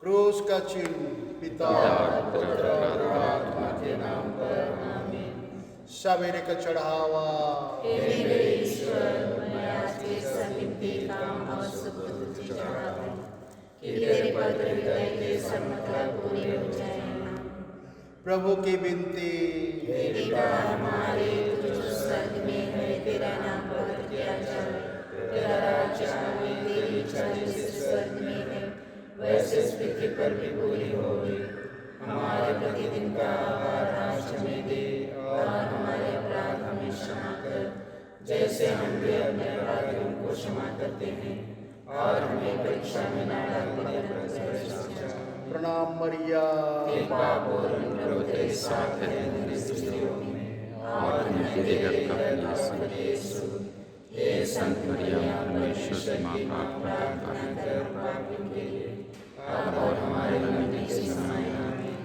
क्रूस का चिन्ह पिता पुत्र और आत्मा के नाम पर आमीन। सवेरे का चढ़ावा हे मेरे ईश्वर, मैं आज के सभी काम और सुख तुझे चढ़ाता हूँ कि तेरे पवित्र हृदय के सब मतलब पूरे हो जाए। प्रभु की विनती। हे पिता हमारे, तू जो स्वर्ग में है, तेरा नाम पवित्र किया जाए, तेरा राज्य आए, तेरी इच्छा जैसे स्वर्ग में है वैसे इस पृथ्वी पर भी पूरी होगी। हमारे प्रतिदिन का आहार आज हमें दे, और हमारे अपराध हमें क्षमा कर जैसे हम भी अपने अपराधियों को क्षमा करते हैं, और हमें परीक्षा में न डालने प्रणाम मरिया। हे पापपूर्ण प्रभु तेरे साथ है तेरी स्त्रियों में, और मेरे गर्भ का यीशु। हे संत मरियम, परमेश्वर की माँ, प्रार्थना कर पापियों के लिए, अब और हमारे मरने के समय। आमीन।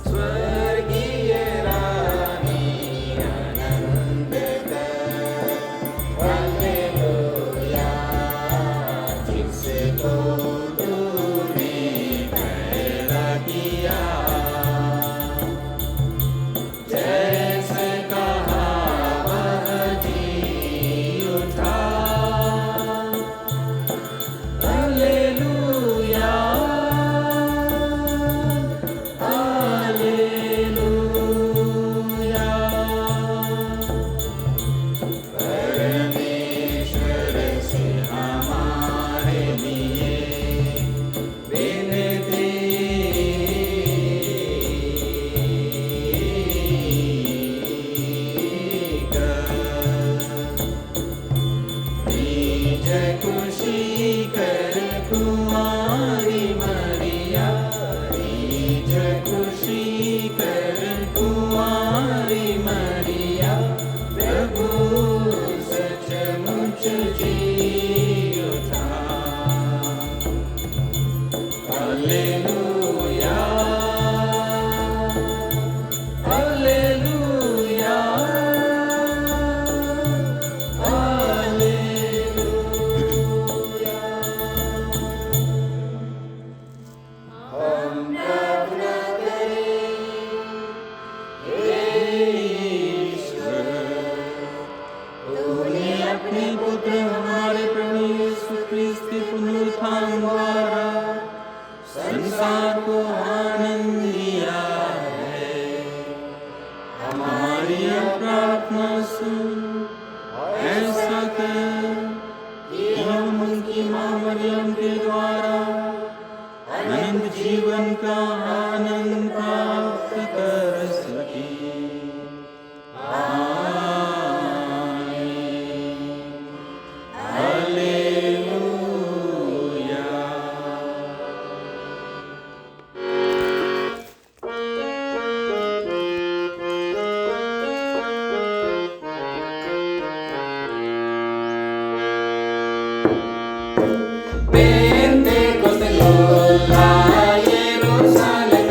स्वर्गीय रानी आनंद कर, हालेलुया, जिसको तूने पैदा किया, जैसे कहा वह जी उठा। हालेलुया, खुशी कर कुमारी मरिया, जय खुशी कर कुमारी मरिया, प्रभु सचमुच जी उठा। हालेलुया, हालेलुया, अपने पुत्र हमारे प्रभु यीशु क्रिस्त के पुनरुत्थान द्वारा संसार को आनंद दिया है। हमारी प्रार्थना सुन, ऐसा कर कि हम उनकी मां मरियम के द्वारा अनंत जीवन का आनंद प्राप्त कर सकें। Pentecoste, Jerusalem,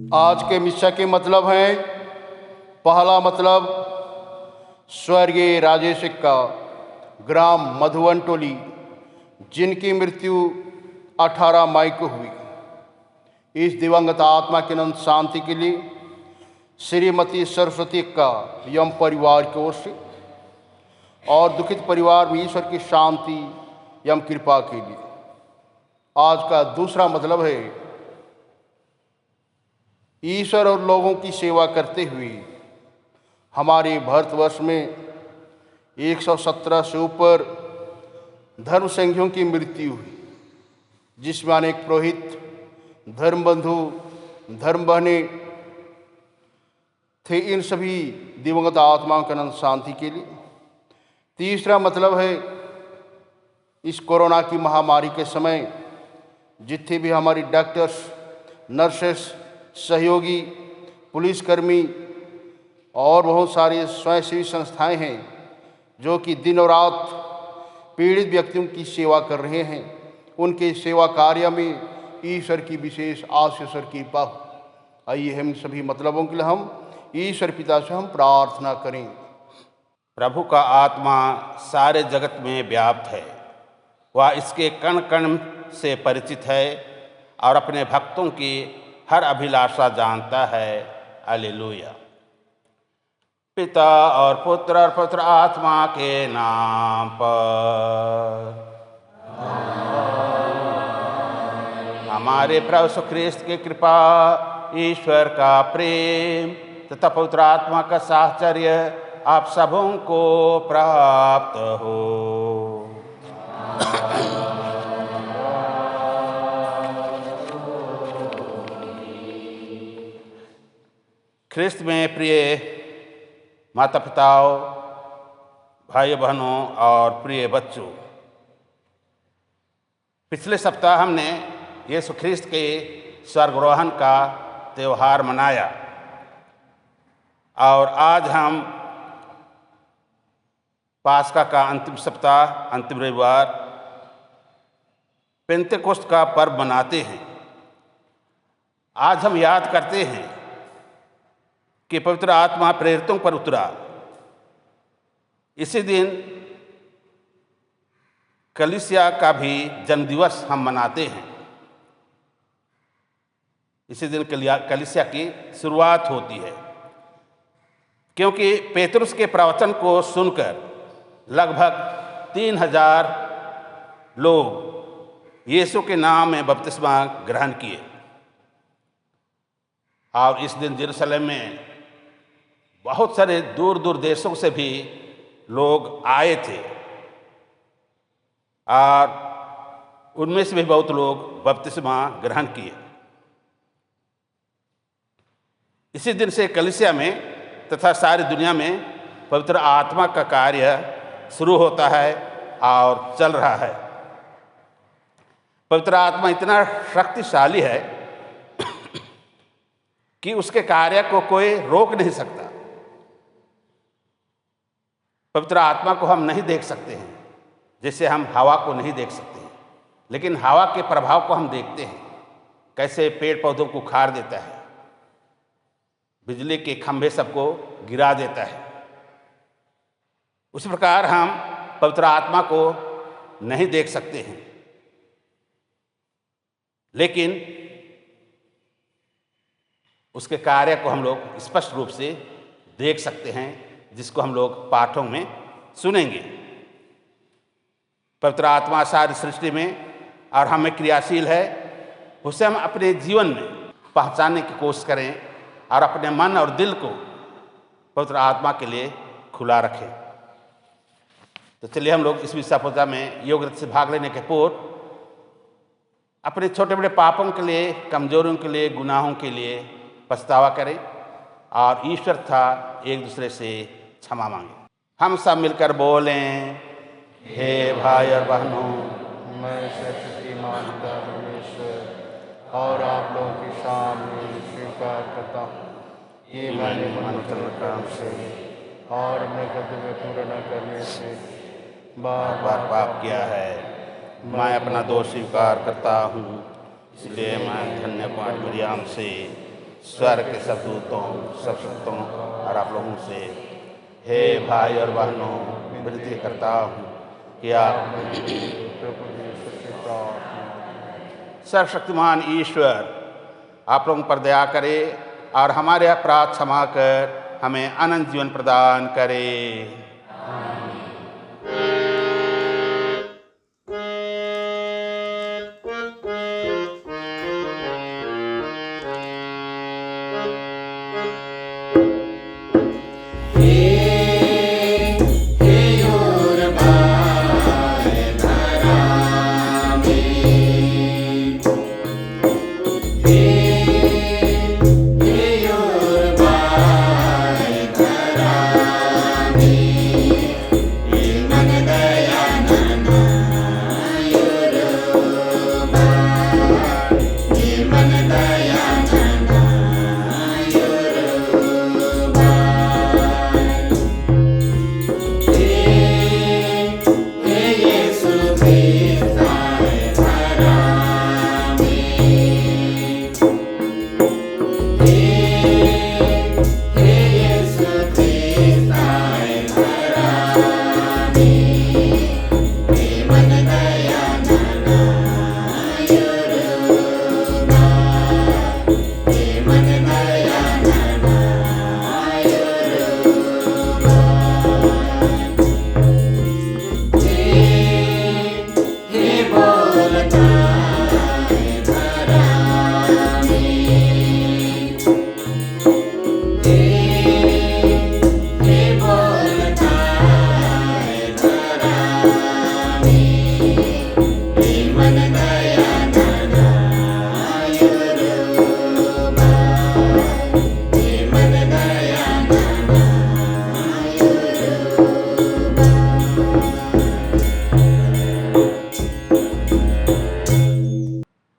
आज के मिस्सा के मतलब हैं, पहला मतलब स्वर्गीय राजेश का ग्राम मधुवन टोली, जिनकी मृत्यु 18 मई को हुई। इस दिवंगत आत्मा की अनंत शांति के लिए श्रीमती सरस्वती का यम परिवार की ओर से और दुखित परिवार में ईश्वर की शांति यम कृपा के लिए। आज का दूसरा मतलब है, ईश्वर और लोगों की सेवा करते हुए हमारे भारतवर्ष में 117 से ऊपर धर्म संघियों की मृत्यु हुई, जिसमें अनेक पुरोहित, धर्म बंधु, धर्म बहनें थे। इन सभी दिवंगत आत्माओं के अनंत शांति के लिए। तीसरा मतलब है, इस कोरोना की महामारी के समय जितने भी हमारी डॉक्टर्स, नर्सेस, सहयोगी, पुलिसकर्मी और बहुत सारी स्वयंसेवी संस्थाएं हैं जो कि दिन और रात पीड़ित व्यक्तियों की सेवा कर रहे हैं, उनके सेवा कार्य में ईश्वर की विशेष आशीष और कृपा हो। आइए हम सभी मतलबों के लिए हम ईश्वर पिता से हम प्रार्थना करें। प्रभु का आत्मा सारे जगत में व्याप्त है, वह इसके कण कण से परिचित है और अपने भक्तों की हर अभिलाषा जानता है। हालेलुया। पिता और पुत्र आत्मा के नाम पर। हमारे प्रभु यीशु ख्रिस्त की कृपा, ईश्वर का प्रेम तथा पवित्र आत्मा का साहचर्य आप सबों को प्राप्त हो। ख्रिस्त में प्रिय माता पिताओं, भाई बहनों और प्रिय बच्चों, पिछले सप्ताह हमने यीशु ख्रिस्त के स्वर्गारोहण का त्यौहार मनाया और आज हम पास्का का अंतिम सप्ताह, अंतिम रविवार, पेंतेकोस्त का पर्व मनाते हैं। आज हम याद करते हैं कि पवित्र आत्मा प्रेरितों पर उतरा। इसी दिन कलीसिया का भी जन्मदिवस हम मनाते हैं। इसी दिन कलीसिया की शुरुआत होती है, क्योंकि पेतरुस के प्रवचन को सुनकर लगभग 3000 लोग यीशु के नाम में बपतिस्मा ग्रहण किए और इस दिन यरूशलेम में बहुत सारे दूर दूर देशों से भी लोग आए थे और उनमें से भी बहुत लोग बपतिस्मा ग्रहण किए। इसी दिन से कलीसिया में तथा सारी दुनिया में पवित्र आत्मा का कार्य शुरू होता है और चल रहा है। पवित्र आत्मा इतना शक्तिशाली है कि उसके कार्य को कोई रोक नहीं सकता। पवित्र आत्मा को हम नहीं देख सकते हैं, जैसे हम हवा को नहीं देख सकते हैं, लेकिन हवा के प्रभाव को हम देखते हैं, कैसे पेड़ पौधों को उखाड़ देता है, बिजली के खंभे सबको गिरा देता है। उसी प्रकार हम पवित्र आत्मा को नहीं देख सकते हैं, लेकिन उसके कार्य को हम लोग स्पष्ट रूप से देख सकते हैं, जिसको हम लोग पाठों में सुनेंगे। पवित्र आत्मा सारी सृष्टि में और हमें क्रियाशील है, उसे हम अपने जीवन में पहचानने की कोशिश करें और अपने मन और दिल को पवित्र आत्मा के लिए खुला रखें। तो चलिए हम लोग इस विषय पूजा में योग्यता से भाग लेने के पूर्व अपने छोटे बड़े पापों के लिए, कमजोरियों के लिए, गुनाहों के लिए पछतावा करें और ईश्वर था एक दूसरे से क्षमा मांगे। हम सब मिलकर बोलें, हे भाई और बहनों, मैं सच्ची मानता परमेश्वर और आप लोगों के सामने स्वीकार करता हूँ, ये मैंने मन काम से और अपने कर्तव्य पूरा न करने से बार बार पाप किया है। मैं अपना दोष स्वीकार करता हूँ, इसलिए मैं धन्य कुमारी मरियम से स्वर्ग के सब दूतों, सब शक्तों और आप लोगों से हे भाई और बहनों विनती करता हूँ कि आप सर्वशक्तिमान ईश्वर आप लोगों पर दया करे और हमारे अपराध क्षमा कर हमें अनंत जीवन प्रदान करे।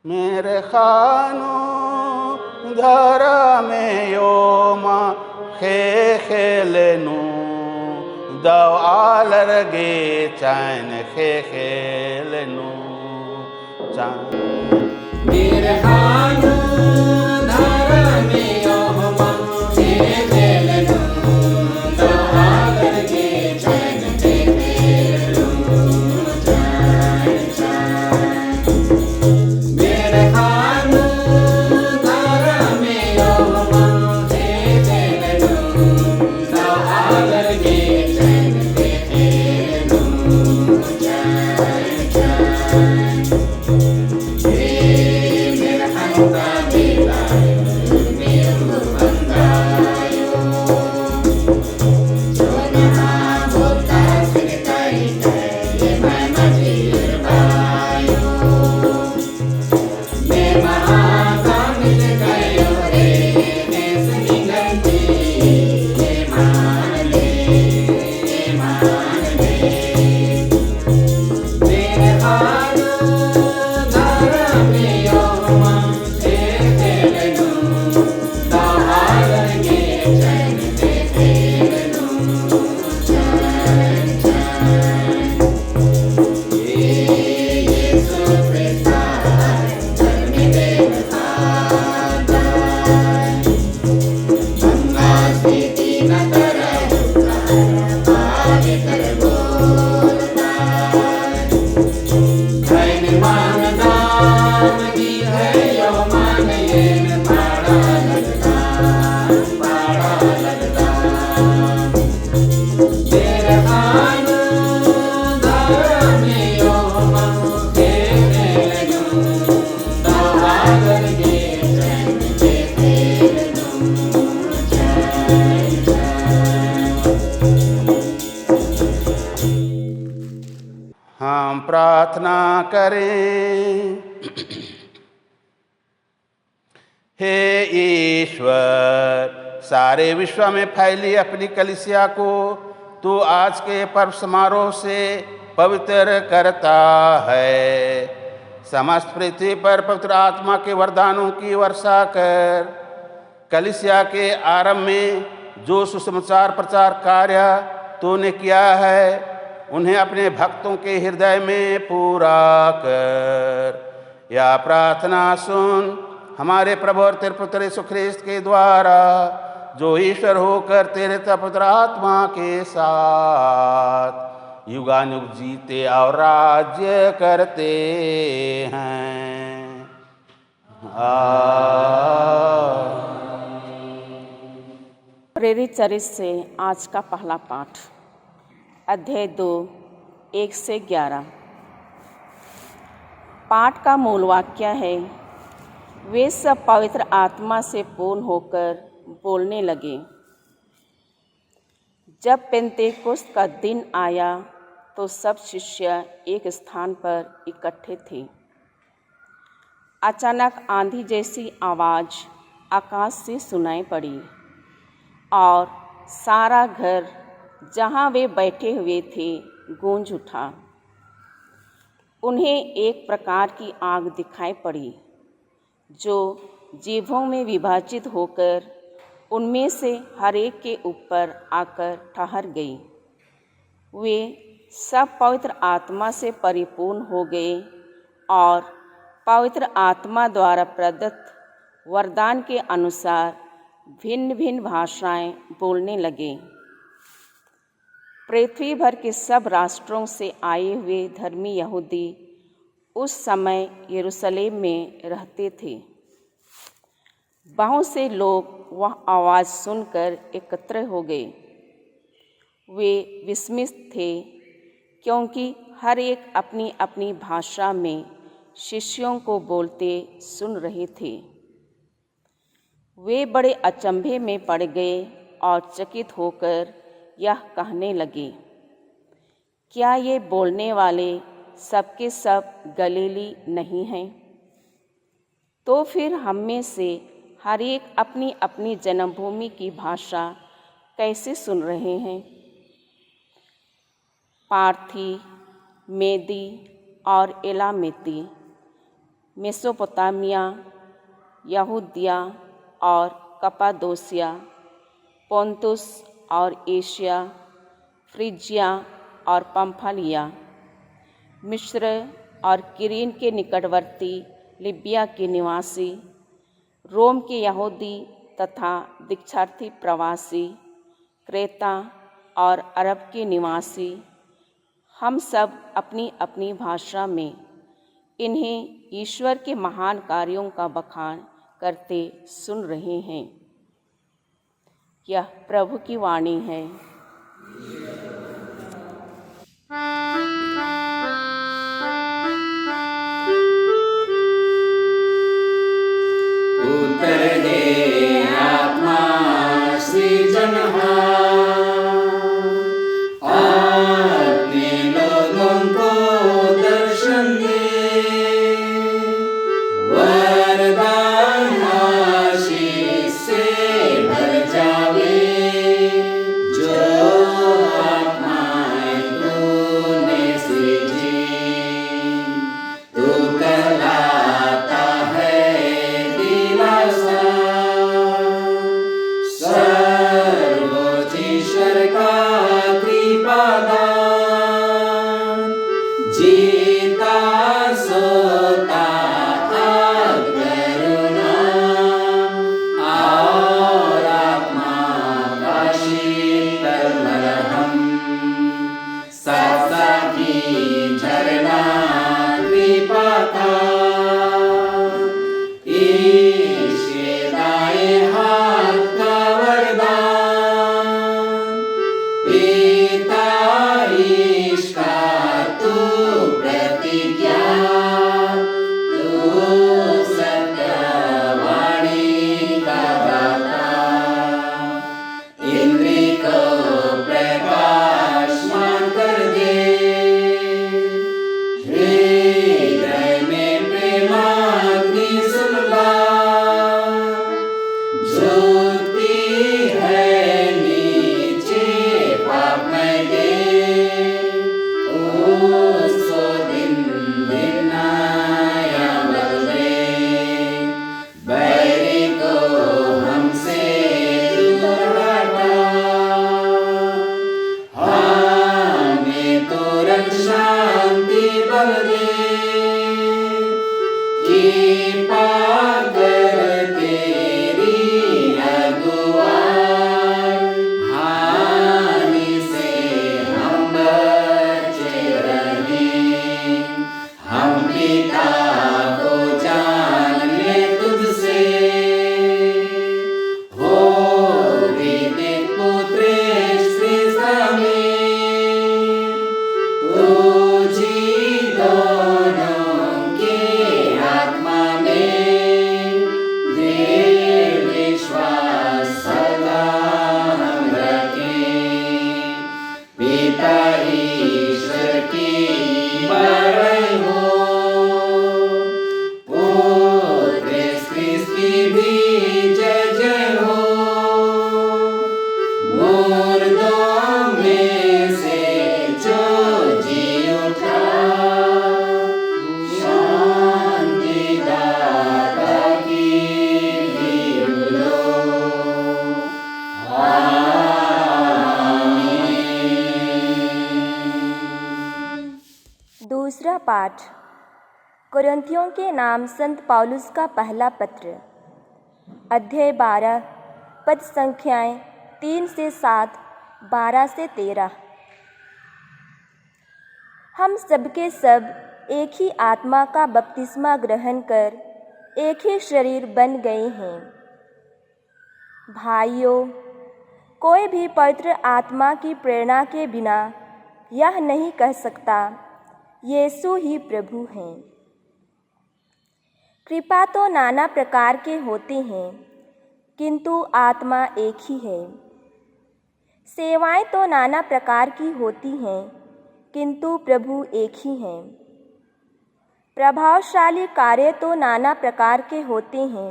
मेरे खानों धारा में योमा खे खेलनू दव आलरगे चैन खे खेलनू चैन मेरे खानों धारा में योमा खे खेलनू दव आलरगे चैन खे खेलनू हम प्रार्थना करें। हे ईश्वर, सारे विश्व में फैली अपनी कलीसिया को तू आज के पर्व समारोह से पवित्र करता है। समस्त पृथ्वी पर पवित्र आत्मा के वरदानों की वर्षा कर। कलीसिया के आरंभ में जो सुसमाचार प्रचार कार्य तूने किया है उन्हें अपने भक्तों के हृदय में पूरा कर। या प्रार्थना सुन, हमारे प्रभु और तेरे पुत्र यीशु ख्रिस्त के द्वारा, जो ईश्वर होकर तेरे पवित्र आत्मा के साथ युगानुग जीते और राज्य करते हैं। प्रेरित चरित्र से आज का पहला पाठ, अध्याय 2, 1 से 11। पाठ का मूल वाक्य है, वे सब पवित्र आत्मा से पूर्ण होकर बोलने लगे। जब पेंतेकोस्त का दिन आया तो सब शिष्य एक स्थान पर इकट्ठे थे। अचानक आंधी जैसी आवाज़ आकाश से सुनाई पड़ी और सारा घर जहाँ वे बैठे हुए थे गूंज उठा। उन्हें एक प्रकार की आग दिखाई पड़ी जो जीभों में विभाजित होकर उनमें से हर एक के ऊपर आकर ठहर गई। वे सब पवित्र आत्मा से परिपूर्ण हो गए और पवित्र आत्मा द्वारा प्रदत्त वरदान के अनुसार भिन्न भिन्न भाषाएं बोलने लगे। पृथ्वी भर के सब राष्ट्रों से आए हुए धर्मी यहूदी उस समय यरूशलेम में रहते थे। बहुत से लोग वह आवाज़ सुनकर एकत्र हो गए। वे विस्मित थे क्योंकि हर एक अपनी अपनी भाषा में शिष्यों को बोलते सुन रहे थे। वे बड़े अचंभे में पड़ गए और चकित होकर यह कहने लगे, क्या ये बोलने वाले सबके सब गलीली नहीं हैं? तो फिर हम में से हर एक अपनी अपनी जन्मभूमि की भाषा कैसे सुन रहे हैं? पार्थी, मेदी और एलामेती, मेसोपोटामिया, यहूदिया और कपादोसिया, पोंतुस और एशिया, फ्रिजिया और पंफालिया, मिस्र और किरीन के निकटवर्ती लिबिया के निवासी, रोम के यहूदी तथा दीक्षार्थी प्रवासी, क्रेता और अरब के निवासी, हम सब अपनी अपनी भाषा में इन्हें ईश्वर के महान कार्यों का बखान करते सुन रहे हैं। यह प्रभु की वाणी है। उतर दे आत्मा सृजनहार, अपने लोगों को दर्शन दे, वरदान आशीष से भर जावे, जो आत्माएं तूने सृजी। तू कहलाता है दिलासा, पाठ कुरिन्थियों के नाम संत पौलुस का पहला पत्र, अध्याय 12, पद संख्याएं 3 से 7, 12 से 13। हम सबके सब एक ही आत्मा का बपतिस्मा ग्रहण कर एक ही शरीर बन गए हैं। भाइयों, कोई भी पवित्र आत्मा की प्रेरणा के बिना यह नहीं कह सकता यीशु ही प्रभु हैं। कृपा तो नाना प्रकार के होते हैं, किंतु आत्मा एक ही है। सेवाएं तो नाना प्रकार की होती हैं, किंतु प्रभु एक ही हैं। प्रभावशाली कार्य तो नाना प्रकार के होते हैं,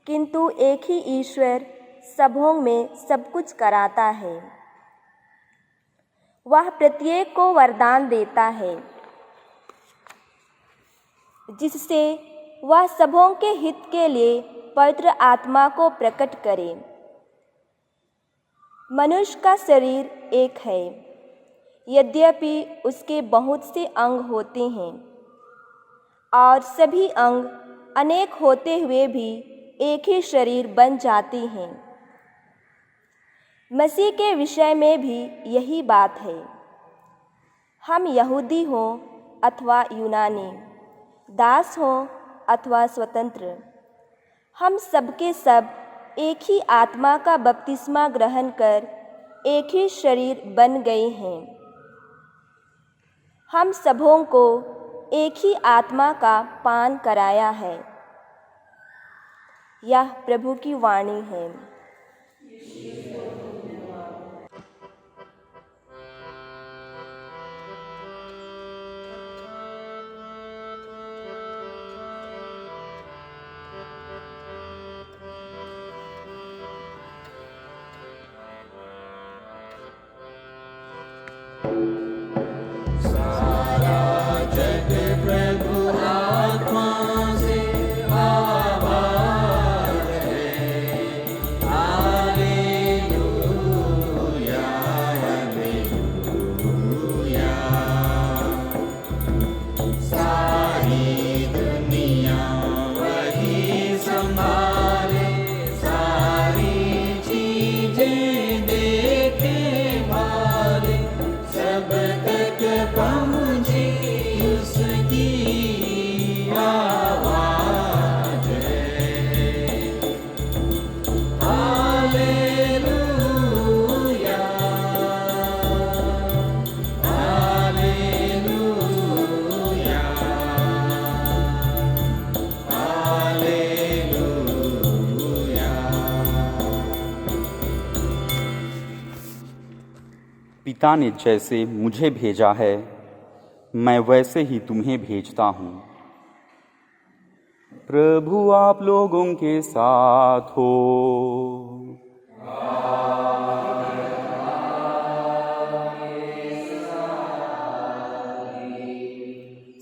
किंतु एक ही ईश्वर सबों में सब कुछ कराता है। वह प्रत्येक को वरदान देता है, जिससे वह सबों के हित के लिए पवित्र आत्मा को प्रकट करे। मनुष्य का शरीर एक है, यद्यपि उसके बहुत से अंग होते हैं और सभी अंग अनेक होते हुए भी एक ही शरीर बन जाते हैं। मसीह के विषय में भी यही बात है। हम यहूदी हों अथवा यूनानी, दास हों अथवा स्वतंत्र, हम सबके सब एक ही आत्मा का बपतिस्मा ग्रहण कर एक ही शरीर बन गए हैं। हम सबों को एक ही आत्मा का पान कराया है। यह प्रभु की वाणी है। पिता ने जैसे मुझे भेजा है, मैं वैसे ही तुम्हें भेजता हूँ। प्रभु आप लोगों के साथ हो।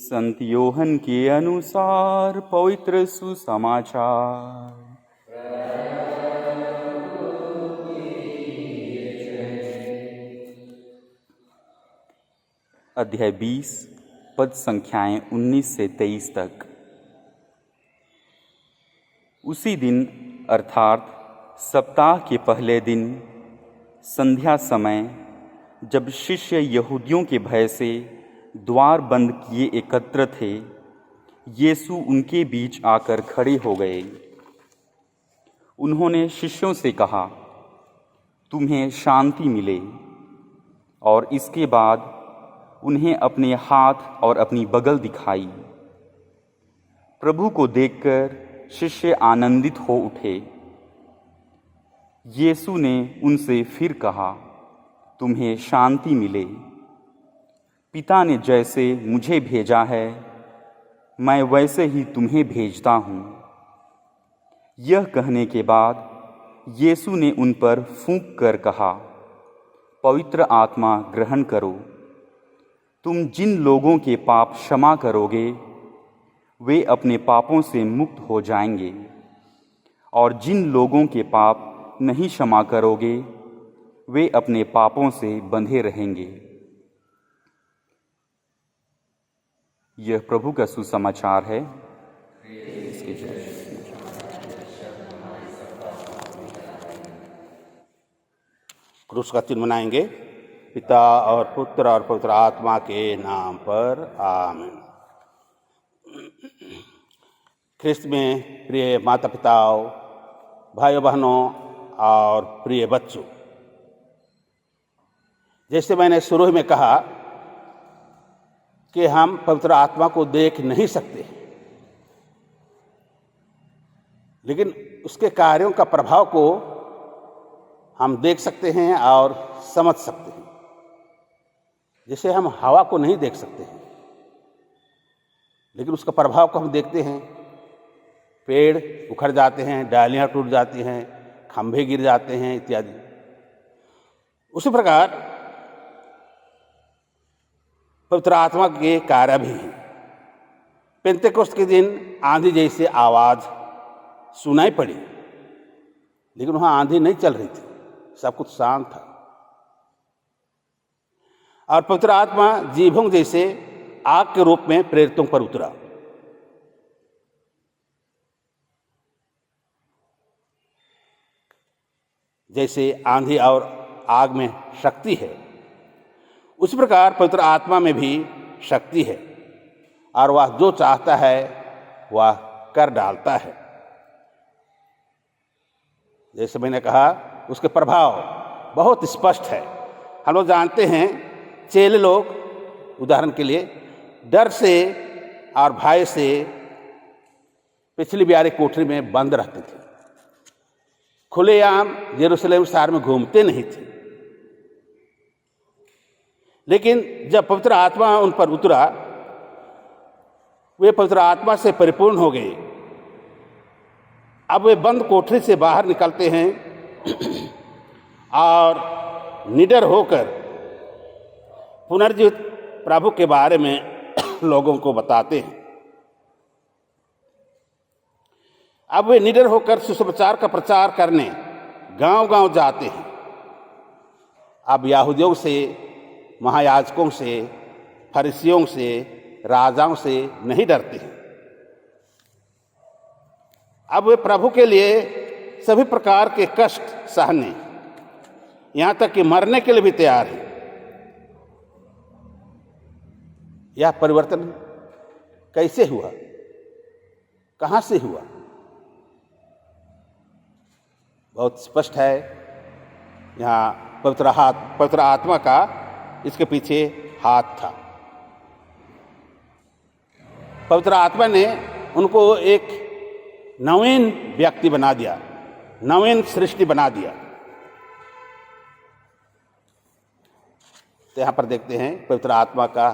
संत योहन के अनुसार पवित्र सुसमाचार। अध्याय 20, पद संख्याएं 19 से 23 तक। उसी दिन अर्थात सप्ताह के पहले दिन संध्या समय, जब शिष्य यहूदियों के भय से द्वार बंद किए एकत्र थे, यीशु उनके बीच आकर खड़े हो गए। उन्होंने शिष्यों से कहा, तुम्हें शांति मिले। और इसके बाद उन्हें अपने हाथ और अपनी बगल दिखाई। प्रभु को देखकर शिष्य आनंदित हो उठे। यीशु ने उनसे फिर कहा, तुम्हें शांति मिले। पिता ने जैसे मुझे भेजा है, मैं वैसे ही तुम्हें भेजता हूँ। यह कहने के बाद यीशु ने उन पर फूंक कर कहा, पवित्र आत्मा ग्रहण करो। तुम जिन लोगों के पाप क्षमा करोगे, वे अपने पापों से मुक्त हो जाएंगे, और जिन लोगों के पाप नहीं क्षमा करोगे, वे अपने पापों से बंधे रहेंगे। यह प्रभु का सुसमाचार है। इसके जय। क्रूस का चिन्ह बनाएंगे। पिता और पुत्र और पवित्र आत्मा के नाम पर आमीन। ख्रिस्त में प्रिय माता पिताओं, भाइयों बहनों और प्रिय बच्चों, जैसे मैंने शुरू में कहा कि हम पवित्र आत्मा को देख नहीं सकते, लेकिन उसके कार्यों का प्रभाव को हम देख सकते हैं और समझ सकते हैं। जैसे हम हवा को नहीं देख सकते हैं, लेकिन उसका प्रभाव को हम देखते हैं। पेड़ उखड़ जाते हैं, डालियां टूट जाती हैं, खंभे गिर जाते हैं इत्यादि। उसी प्रकार पवित्र आत्मा के कार्य भी हैं। पेंतेकोस्त के दिन आंधी जैसे आवाज सुनाई पड़ी, लेकिन वहां आंधी नहीं चल रही थी, सब कुछ शांत था। और पवित्र आत्मा जीभों जैसे आग के रूप में प्रेरितों पर उतरा। जैसे आंधी और आग में शक्ति है, उस प्रकार पवित्र आत्मा में भी शक्ति है, और वह जो चाहता है वह कर डालता है। जैसे मैंने कहा, उसके प्रभाव बहुत स्पष्ट है। हम लोग जानते हैं, चेले लोग उदाहरण के लिए डर से और भय से पिछली ब्यारी कोठरी में बंद रहते थे, खुलेआम यरूशलेम शहर में घूमते नहीं थे। लेकिन जब पवित्र आत्मा उन पर उतरा, वे पवित्र आत्मा से परिपूर्ण हो गए। अब वे बंद कोठरी से बाहर निकलते हैं और निडर होकर पुनर्जीवित प्रभु के बारे में लोगों को बताते हैं। अब वे निडर होकर सुसमाचार का प्रचार करने गांव-गांव जाते हैं। अब यहूदियों से, महायाजकों से, फरीसियों से, राजाओं से नहीं डरते हैं। अब वे प्रभु के लिए सभी प्रकार के कष्ट सहने, यहाँ तक कि मरने के लिए भी तैयार हैं। यह परिवर्तन कैसे हुआ, कहाँ से हुआ? बहुत स्पष्ट है। यहाँ पवित्र आत्मा का इसके पीछे हाथ था। पवित्र आत्मा ने उनको एक नवीन व्यक्ति बना दिया, नवीन सृष्टि बना दिया। तो यहाँ पर देखते हैं पवित्र आत्मा का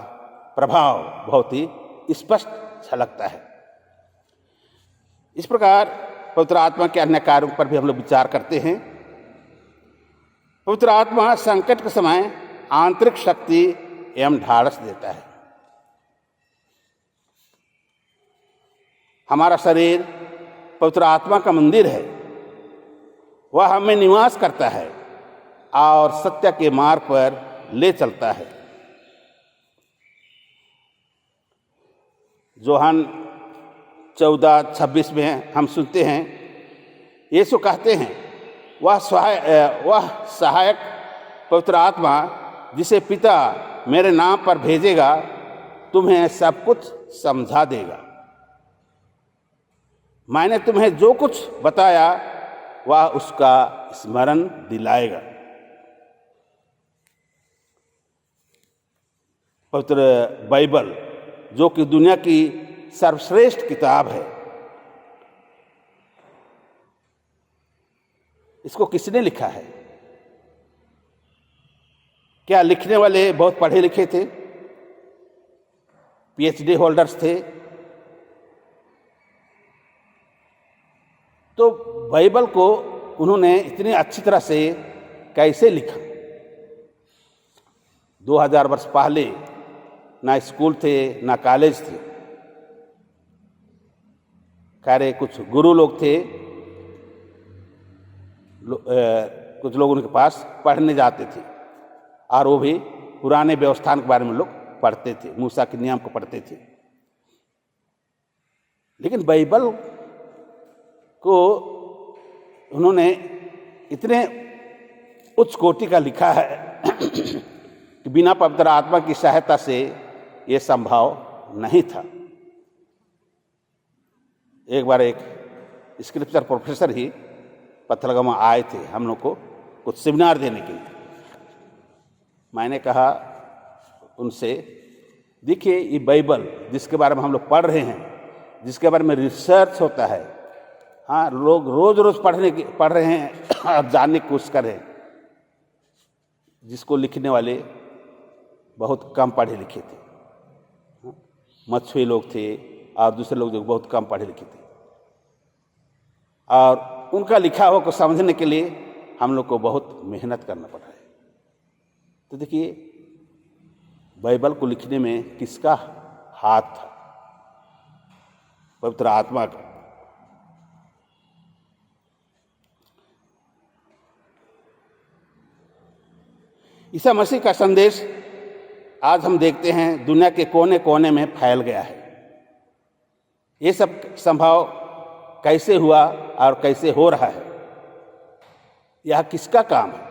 प्रभाव बहुत ही स्पष्ट झलकता है। इस प्रकार पवित्र आत्मा के अन्य कार्यों पर भी हम लोग विचार करते हैं। पवित्र आत्मा संकट के समय आंतरिक शक्ति एवं ढाढ़स देता है। हमारा शरीर पवित्र आत्मा का मंदिर है। वह हमें निवास करता है और सत्य के मार्ग पर ले चलता है। यूहन्ना 14:26 में हम सुनते हैं, यीशु कहते हैं, वह सहायक पवित्र आत्मा जिसे पिता मेरे नाम पर भेजेगा, तुम्हें सब कुछ समझा देगा। मैंने तुम्हें जो कुछ बताया वह उसका स्मरण दिलाएगा। पवित्र बाइबल, जो कि दुनिया की सर्वश्रेष्ठ किताब है, इसको किसने लिखा है? क्या लिखने वाले बहुत पढ़े लिखे थे, पीएचडी होल्डर्स थे? तो बाइबल को उन्होंने इतनी अच्छी तरह से कैसे लिखा? 2000 वर्ष पहले ना स्कूल थे, ना कॉलेज थे। खैर कुछ गुरु लोग थे, कुछ लोग उनके पास पढ़ने जाते थे, और वो भी पुराने व्यवस्थान के बारे में लोग पढ़ते थे, मूसा के नियम को पढ़ते थे। लेकिन बाइबल को उन्होंने इतने उच्च कोटि का लिखा है कि बिना पवित्र आत्मा की सहायता से ये संभव नहीं था। एक बार एक स्क्रिप्चर प्रोफेसर ही पत्थलगामा आए थे हम लोग को कुछ सेमिनार देने के लिए। मैंने कहा उनसे, देखिए ये बाइबल जिसके बारे में हम लोग पढ़ रहे हैं, जिसके बारे में रिसर्च होता है, हाँ, लोग रोज रोज पढ़ रहे हैं और जानने की कोशिश कर रहे हैं, जिसको लिखने वाले बहुत कम पढ़े लिखे थे, मछुए लोग थे और दूसरे लोग जो बहुत कम पढ़े लिखे थे, और उनका लिखा हुआ को समझने के लिए हम लोग को बहुत मेहनत करना पड़ रहा है। तो देखिए बाइबल को लिखने में किसका हाथ था? पवित्र आत्मा का। ईसा मसीह का संदेश आज हम देखते हैं दुनिया के कोने कोने में फैल गया है। ये सब संभव कैसे हुआ और कैसे हो रहा है? यह किसका काम है?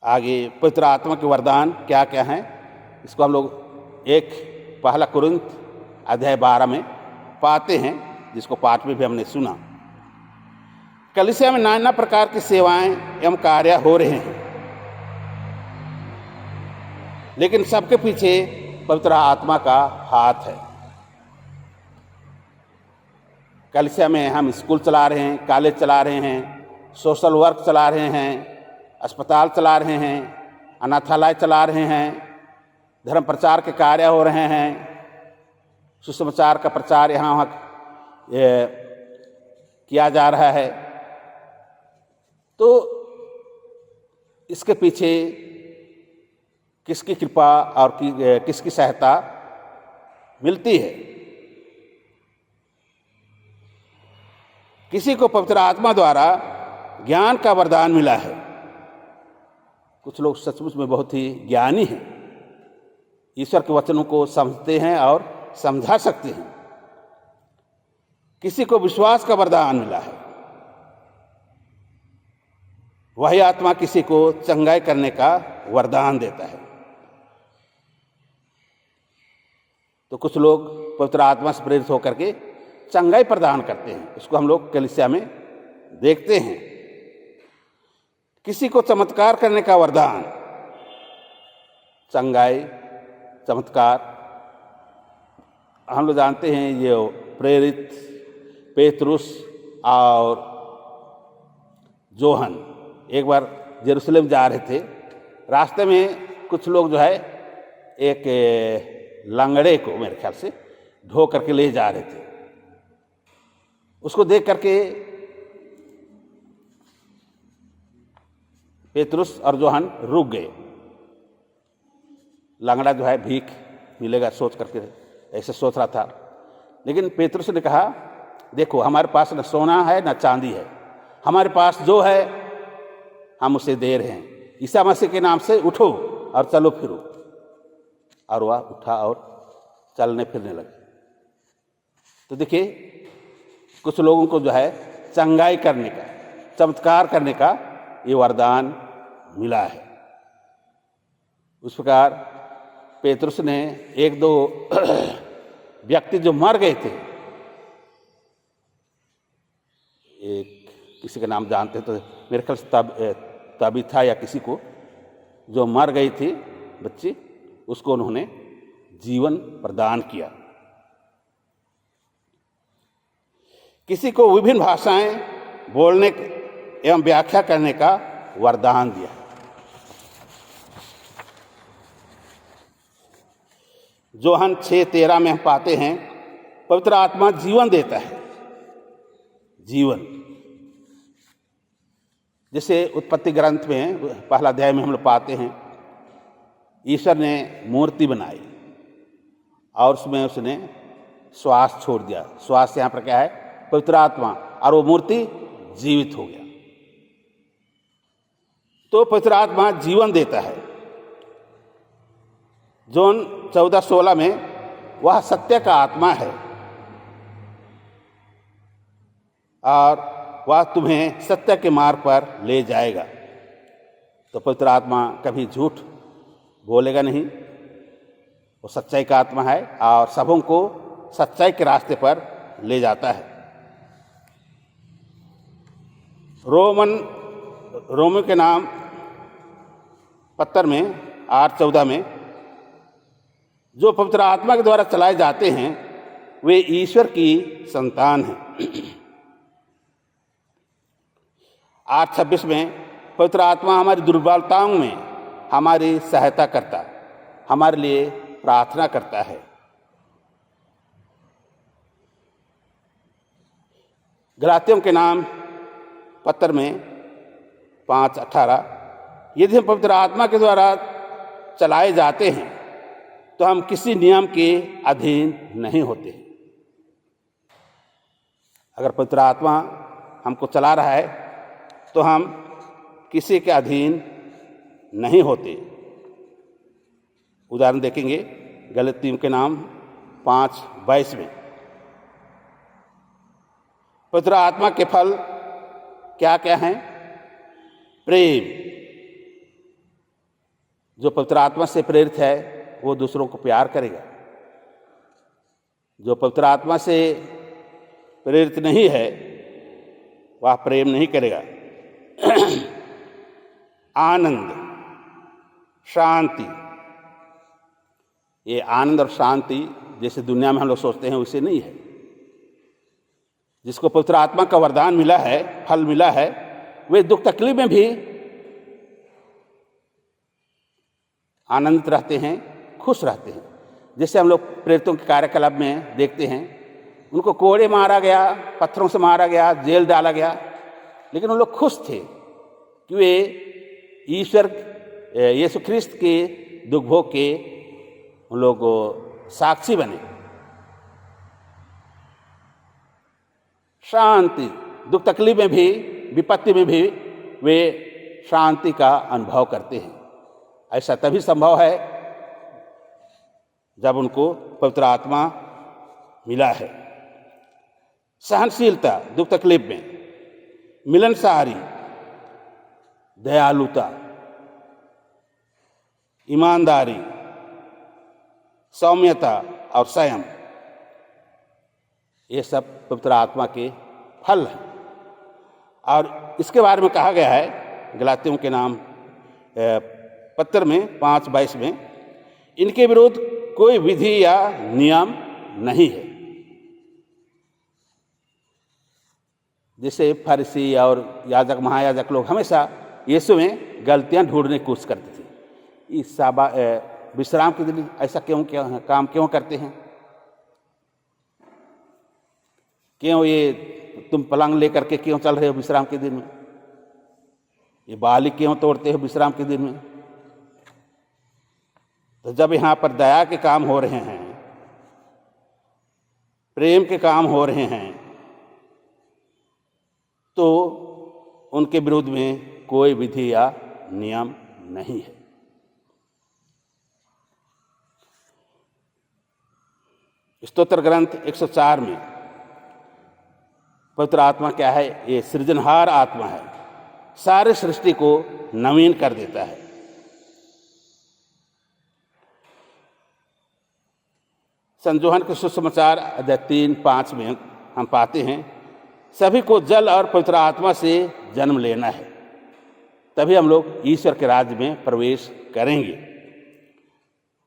आगे पवित्र आत्मा के वरदान क्या क्या हैं, इसको हम लोग एक पहला कुरिन्थ अध्याय 12 में पाते हैं, जिसको पाठ में भी हमने सुना। कलीसिया में नाना प्रकार की सेवाएं एवं कार्य हो रहे हैं, लेकिन सबके पीछे पवित्र आत्मा का हाथ है। कलीसिया में हम स्कूल चला रहे हैं, कॉलेज चला रहे हैं, सोशल वर्क चला रहे हैं, अस्पताल चला रहे हैं, अनाथालय चला रहे हैं, धर्म प्रचार के कार्य हो रहे हैं, सुसमाचार का प्रचार यहाँ वहाँ किया जा रहा है। तो इसके पीछे किसकी कृपा और किसकी सहायता मिलती है? किसी को पवित्र आत्मा द्वारा ज्ञान का वरदान मिला है। कुछ लोग सचमुच में बहुत ही ज्ञानी हैं, ईश्वर के वचनों को समझते हैं और समझा सकते हैं। किसी को विश्वास का वरदान मिला है। वही आत्मा किसी को चंगाई करने का वरदान देता है। तो कुछ लोग पवित्र आत्मा से प्रेरित होकर के चंगाई प्रदान करते हैं, इसको हम लोग कलीसिया में देखते हैं। किसी को चमत्कार करने का वरदान, चंगाई, चमत्कार, हम लोग जानते हैं। ये प्रेरित पेतरुस और जोहन एक बार यरूशलेम जा रहे थे। रास्ते में कुछ लोग जो है एक लंगड़े को मेरे ख्याल से ढो करके ले जा रहे थे। उसको देख करके पेतरुस और जोहन रुक गए। लंगड़ा जो है भीख मिलेगा सोच करके ऐसे सोच रहा था, लेकिन पेतरुस ने कहा, देखो हमारे पास न सोना है न चांदी है, हमारे पास जो है हम उसे दे रहे हैं। ईसा मसीह के नाम से उठो और चलो फिरो। और वह उठा और चलने फिरने लगे। तो देखिए कुछ लोगों को जो है चंगाई करने का, चमत्कार करने का ये वरदान मिला है। उस प्रकार पेतरुस ने एक दो व्यक्ति जो मर गए थे, एक किसी का नाम जानते तो मेरे ख्याल से तबीथा या किसी को, जो मर गई थी बच्ची, उसको उन्होंने जीवन प्रदान किया। किसी को विभिन्न भाषाएं बोलने एवं व्याख्या करने का वरदान दिया। जोहन 6:13 में हम पाते हैं, पवित्र आत्मा जीवन देता है। जीवन जैसे उत्पत्ति ग्रंथ में पहला अध्याय में हम लोग पाते हैं, ईश्वर ने मूर्ति बनाई और उसमें उसने श्वास छोड़ दिया। श्वास यहाँ पर क्या है? पवित्र आत्मा, और वो मूर्ति जीवित हो गया। तो पवित्र आत्मा जीवन देता है। जोन 14:16 में वह सत्य का आत्मा है और वह तुम्हें सत्य के मार्ग पर ले जाएगा। तो पवित्र आत्मा कभी झूठ बोलेगा नहीं, वो सच्चाई का आत्मा है और सबों को सच्चाई के रास्ते पर ले जाता है। रोमियो के नाम पत्र में 8:14 में जो पवित्र आत्मा के द्वारा चलाए जाते हैं वे ईश्वर की संतान हैं। 8:26 में पवित्र आत्मा हमारी दुर्बलताओं में हमारी सहायता करता, हमारे लिए प्रार्थना करता है। गलातियों के नाम पत्र में 5:18 यदि हम पवित्र आत्मा के द्वारा चलाए जाते हैं तो हम किसी नियम के अधीन नहीं होते। अगर पवित्र आत्मा हमको चला रहा है तो हम किसी के अधीन नहीं होते। उदाहरण देखेंगे गलातियों के नाम 5:22 में। पवित्र आत्मा के फल क्या क्या हैं? प्रेम। जो पवित्र आत्मा से प्रेरित है वो दूसरों को प्यार करेगा। जो पवित्र आत्मा से प्रेरित नहीं है वह प्रेम नहीं करेगा। आनंद, शांति। ये आनंद और शांति जैसे दुनिया में हम लोग सोचते हैं वैसे नहीं है। जिसको पवित्र आत्मा का वरदान मिला है, फल मिला है, वे दुख तकलीफ में भी आनंदित रहते हैं, खुश रहते हैं। जैसे हम लोग प्रेरितों के कार्यकलाप में देखते हैं, उनको कोड़े मारा गया, पत्थरों से मारा गया, जेल डाला गया, लेकिन उन लोग खुश थे कि वे ईश्वर यीशु ख्रिस्त के दुख भोग के उन लोग साक्षी बने। शांति, दुख तकलीफ में भी, विपत्ति में भी वे शांति का अनुभव करते हैं। ऐसा तभी संभव है जब उनको पवित्र आत्मा मिला है। सहनशीलता दुख तकलीफ में, मिलनसारी, दयालुता, ईमानदारी, सौम्यता और संयम, ये सब पवित्र आत्मा के फल हैं। और इसके बारे में कहा गया है गलातियों के नाम पत्र में 5:22 में, इनके विरुद्ध कोई विधि या नियम नहीं है। जैसे फरीसी और याजक महायाजक लोग हमेशा यीशु में गलतियां ढूंढने की कोशिश करते थे। इस विश्राम के दिन ऐसा काम क्यों करते हैं? क्यों ये तुम पलंग लेकर के क्यों चल रहे हो विश्राम के दिन में? ये बाली क्यों तोड़ते हो विश्राम के दिन में? तो जब यहाँ पर दया के काम हो रहे हैं, प्रेम के काम हो रहे हैं, तो उनके विरुद्ध में कोई विधि या नियम नहीं है। स्तोत्र ग्रंथ 104 में पवित्र आत्मा क्या है? ये सृजनहार आत्मा है, सारे सृष्टि को नवीन कर देता है। संत यूहन्ना के सुसमाचार अध्याय 3:5 में हम पाते हैं, सभी को जल और पवित्र आत्मा से जन्म लेना है, तभी हम लोग ईश्वर के राज्य में प्रवेश करेंगे।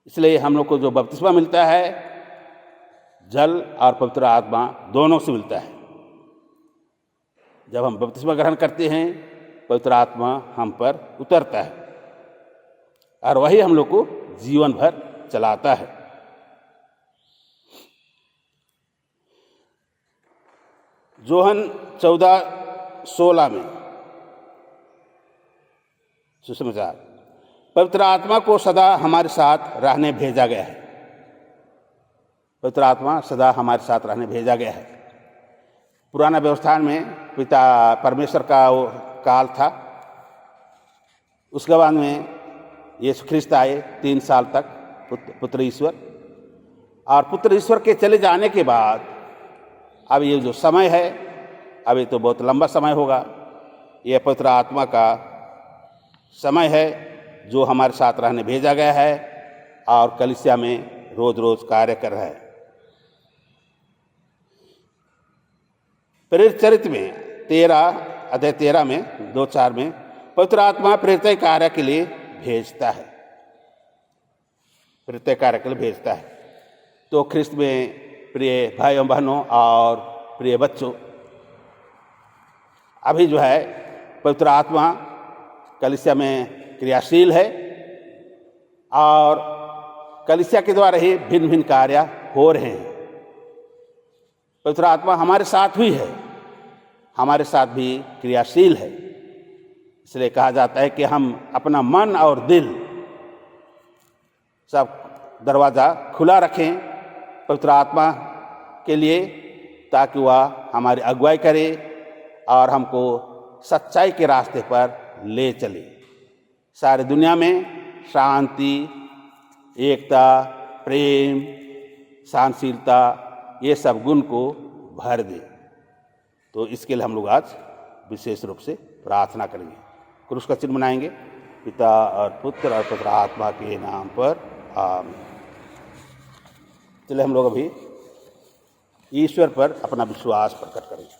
इसलिए हम लोग को जो बपतिस्मा मिलता है, जल और पवित्र आत्मा दोनों से मिलता है। जब हम बपतिस्मा ग्रहण करते हैं, पवित्र आत्मा हम पर उतरता है और वही हम लोग को जीवन भर चलाता है। यूहन्ना 14:16 में सुसमाचार, पवित्र आत्मा को सदा हमारे साथ रहने भेजा गया है। पवित्र आत्मा सदा हमारे साथ रहने भेजा गया है। पुराना व्यवस्थान में पिता परमेश्वर का वो काल था, उसके बाद में यीशु ख्रिस्त आए 3 साल तक पुत्र ईश्वर, और पुत्र ईश्वर के चले जाने के बाद अब ये जो समय है, अब ये तो बहुत लंबा समय होगा, ये पवित्र आत्मा का समय है जो हमारे साथ रहने भेजा गया है और कलीसिया में रोज रोज कार्य कर रहा है। प्रेरित चरित्र में 13 में 2-4 में पवित्र आत्मा प्रेरित कार्य के लिए भेजता है, प्रेरित कार्य के लिए भेजता है। तो ख्रिस्त में प्रिय भाइयों बहनों और प्रिय बच्चों, अभी जो है पवित्र आत्मा कलीसिया में क्रियाशील है और कलीसिया के द्वारा ही भिन्न भिन्न कार्य हो रहे हैं। पवित्र आत्मा हमारे साथ भी है, हमारे साथ भी क्रियाशील है। इसलिए कहा जाता है कि हम अपना मन और दिल सब दरवाज़ा खुला रखें पवित्र आत्मा के लिए, ताकि वह हमारी अगुवाई करे और हमको सच्चाई के रास्ते पर ले चले, सारी दुनिया में शांति, एकता, प्रेम, सहनशीलता, ये सब गुण को भर दे। तो इसके लिए हम लोग आज विशेष रूप से प्रार्थना करेंगे, क्रूस का चिन्ह बनाएंगे। पिता और पुत्र और पवित्र आत्मा के नाम पर आमीन। चलिए हम लोग अभी ईश्वर पर अपना विश्वास प्रकट करेंगे।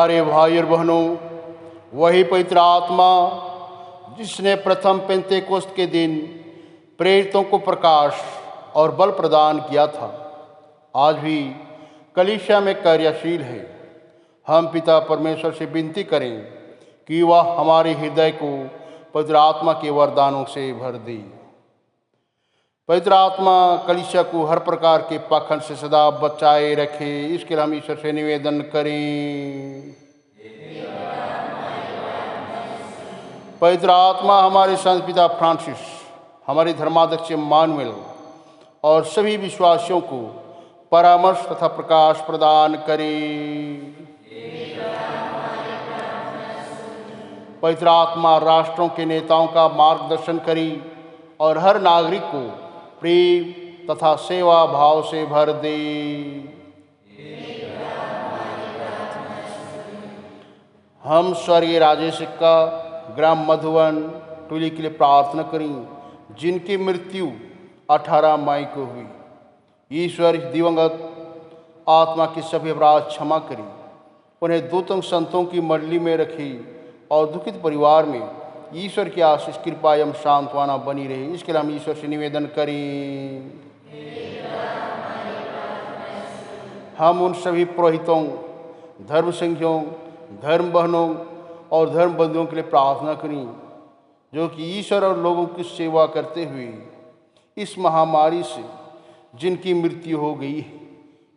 प्यारे भाई और बहनों, वही पवित्र आत्मा जिसने प्रथम पेंतेकोस्त के दिन प्रेरितों को प्रकाश और बल प्रदान किया था, आज भी कलीसिया में कार्यशील है। हम पिता परमेश्वर से विनती करें कि वह हमारे हृदय को पवित्र आत्मा के वरदानों से भर दे। पवित्र आत्मा कलीसिया को हर प्रकार के पाखंड से सदा बचाए रखे, इसके लिए हम ईश्वर से निवेदन करें। पवित्र आत्मा हमारे संत पिता फ्रांसिस, हमारे धर्माध्यक्ष मानुएल और सभी विश्वासियों को परामर्श तथा प्रकाश प्रदान करें। पवित्र आत्मा राष्ट्रों के नेताओं का मार्गदर्शन करे और हर नागरिक को प्रेम तथा सेवा भाव से भर दे। हम स्वर्गीय राजेश का ग्राम मधुवन टोली के लिए प्रार्थना करें, जिनकी मृत्यु 18 मई को हुई। ईश्वर दिवंगत आत्मा की सभी अपराध क्षमा करें, उन्हें दूतों संतों की मंडली में रखे और दुखित परिवार में ईश्वर की आशीष कृपा एवं सांत्वना बनी रहे। इसके लिए हम ईश्वर से निवेदन करें। हम उन सभी पुरोहितों, धर्म संघियों, धर्म बहनों और धर्म बंधुओं के लिए प्रार्थना करें, जो कि ईश्वर और लोगों की सेवा करते हुए इस महामारी से जिनकी मृत्यु हो गई है,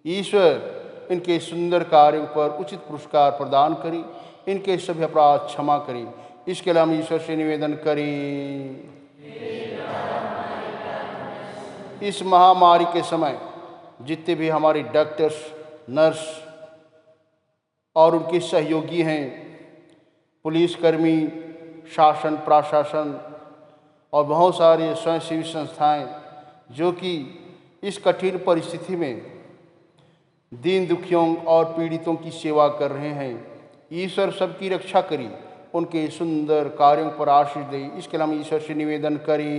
ईश्वर इनके सुंदर कार्यों पर उचित पुरस्कार प्रदान करें, इनके सभी अपराध क्षमा करें। इसके लिए हम ईश्वर से निवेदन करें। इस महामारी के समय जितने भी हमारे डॉक्टर्स, नर्स और उनके सहयोगी हैं, पुलिसकर्मी, शासन प्रशासन और बहुत सारे स्वयंसेवी संस्थाएं जो कि इस कठिन परिस्थिति में दीन दुखियों और पीड़ितों की सेवा कर रहे हैं, ईश्वर सबकी रक्षा करी, उनके सुंदर कार्यों पर आशीष दे। इसके लिए हम ईश्वर से निवेदन करें।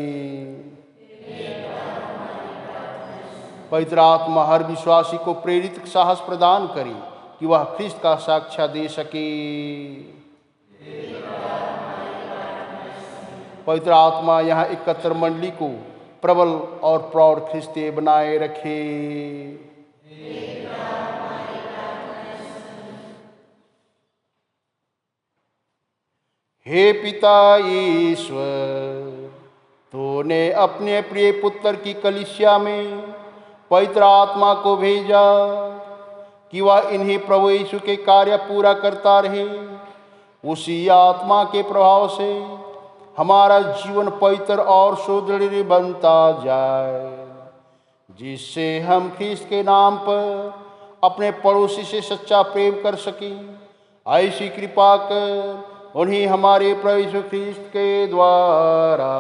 पवित्र आत्मा हर विश्वासी को प्रेरित साहस प्रदान करे कि वह ख्रिस्त का साक्ष्य दे सके। पवित्र आत्मा यहाँ एकत्र मंडली को प्रबल और प्रौढ़ ख्रिस्तीय बनाए रखे। हे पिता ईश्वर, तूने अपने प्रिय पुत्र की कलीसिया में पवित्र आत्मा को भेजा कि वह इन्हीं प्रभु यीशु के कार्य पूरा करता रहे। उसी आत्मा के प्रभाव से हमारा जीवन पवित्र और सुदृढ़ बनता जाए, जिससे हम ख्रीस्त के नाम पर अपने पड़ोसी से सच्चा प्रेम कर सकें। ऐसी कृपा कर उन्हीं हमारे प्रभु यीशु ख्रीस्त के द्वारा।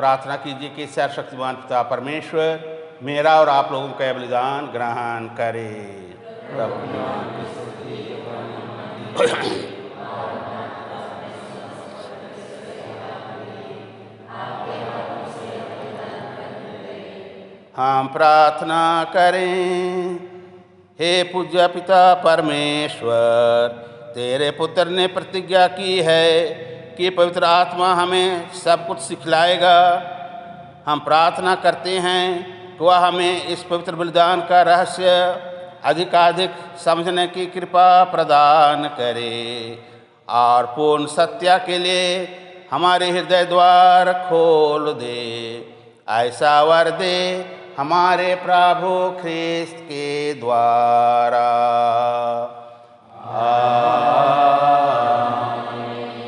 प्रार्थना कीजिए कि सर्वशक्तिमान पिता परमेश्वर मेरा और आप लोगों का बलिदान ग्रहण करे। हम प्रार्थना करें। हे पूज्य पिता परमेश्वर, तेरे पुत्र ने प्रतिज्ञा की है कि पवित्र आत्मा हमें सब कुछ सिखलाएगा। हम प्रार्थना करते हैं कि वह हमें इस पवित्र बलिदान का रहस्य अधिकाधिक समझने की कृपा प्रदान करे और पूर्ण सत्य के लिए हमारे हृदय द्वार खोल दे। ऐसा वर दे हमारे प्रभु ख्रिस्त के द्वारा।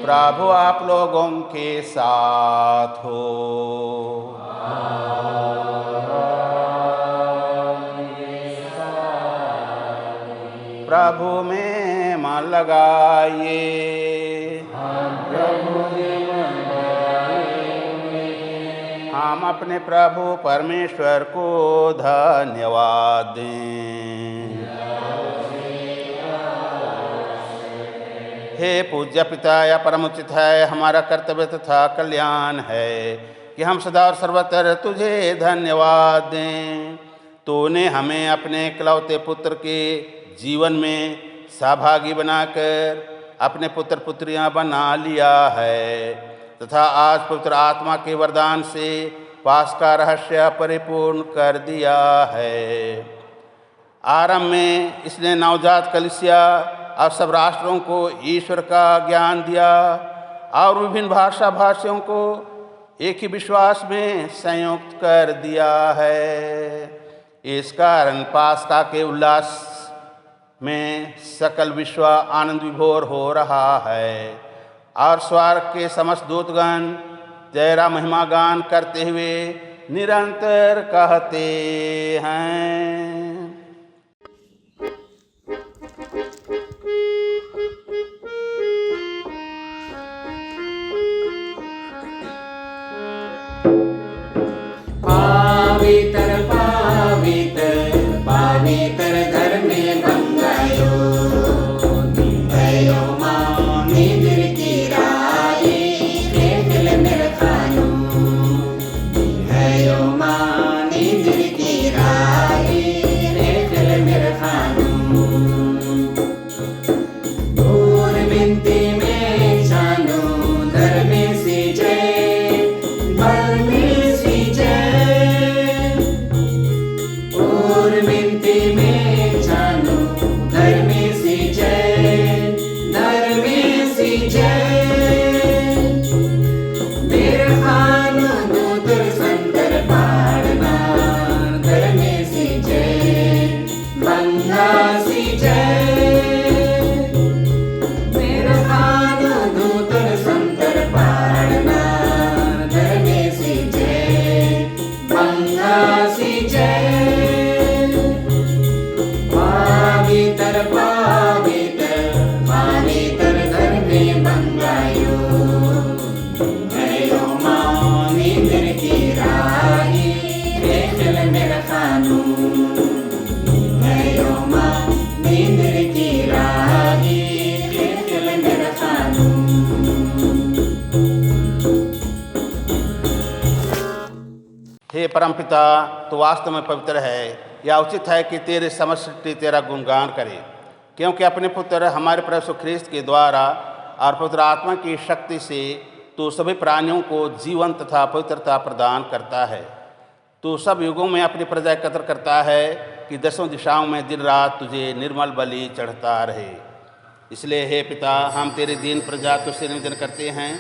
प्रभु आप लोगों के साथ हो। प्रभु में मन लगाइए। हम अपने प्रभु परमेश्वर को धन्यवाद दें। हे पूज्य पिता, यह परम उचित है, हमारा कर्तव्य तथा कल्याण है कि हम सदा और सर्वत्र तुझे धन्यवाद दें। तूने हमें अपने इकलौते पुत्र के जीवन में सहभागी बनाकर अपने पुत्र पुत्रियां बना लिया है तथा आज पवित्र आत्मा के वरदान से पास का रहस्य परिपूर्ण कर दिया है। आरंभ में इसने नवजात कलीसिया और सब राष्ट्रों को ईश्वर का ज्ञान दिया और विभिन्न भाषा भाषियों को एक ही विश्वास में संयुक्त कर दिया है। इस कारण पास्का के उल्लास में सकल विश्व आनंद विभोर हो रहा है और स्वर्ग के समस्त दूतगण तेरा महिमा गान करते हुए निरंतर कहते हैं। पवित्र पवित्र पवित्र घर में बन गयो, निंदयो मां निंदर की राई खेल मेरे खानो, निंदयो मां निंदर की राई खेल मेरे खानो। दूर बिनती में जानो धर्म से जय, धर्म से जय। दूर बिनती में जानो धर्म से जय, धर्म से जय। मेरे खानो दूतर संतर पाड़ना धर्म से जय, बंधा से जय। मेरे खानो दूतर संतर पाड़ना धर्म से जय, बंधा से जय। पवित्र पवित्र पवित्र घर में बन गयो, निंदयो मां निंदर की राही खेल मेरा खानो, निंदयो मां निंदर की राही खेल मेरा खानो। हे परमपिता, तो वास्तव में पवित्र है। यह उचित है कि तेरे समस्त सृष्टि तेरा गुणगान करे, क्योंकि अपने पुत्र हमारे प्रभु यीशु ख्रिस्त के द्वारा और पवित्र आत्मा की शक्ति से तू सभी प्राणियों को जीवन तथा पवित्रता प्रदान करता है। तू सब युगों में अपनी प्रजा एकत्र करता है कि दसों दिशाओं में दिन रात तुझे निर्मल बलि चढ़ता रहे। इसलिए हे पिता, हम तेरे दीन प्रजा तुझसे निवेदन करते हैं,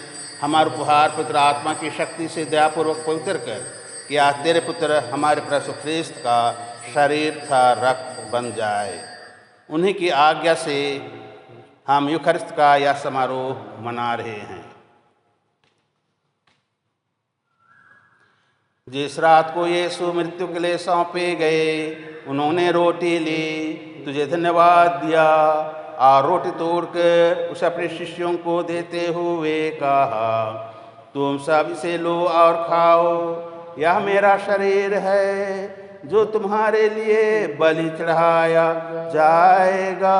हमारे उपहार पवित्र आत्मा की शक्ति से दयापूर्वक पवित्र कर कि आज तेरे पुत्र हमारे प्रभु यीशु ख्रिस्त का शरीर तथा रक्त बन जाए। उन्हीं की आज्ञा से हम यूखरिस्त का यह समारोह मना रहे हैं। जिस रात को यीशु मृत्यु के लिए सौंपे गए, उन्होंने रोटी ली, तुझे धन्यवाद दिया और रोटी तोड़कर उसे अपने शिष्यों को देते हुए कहा, तुम सब इसे लो और खाओ, यह मेरा शरीर है जो तुम्हारे लिए बलि चढ़ाया जाएगा।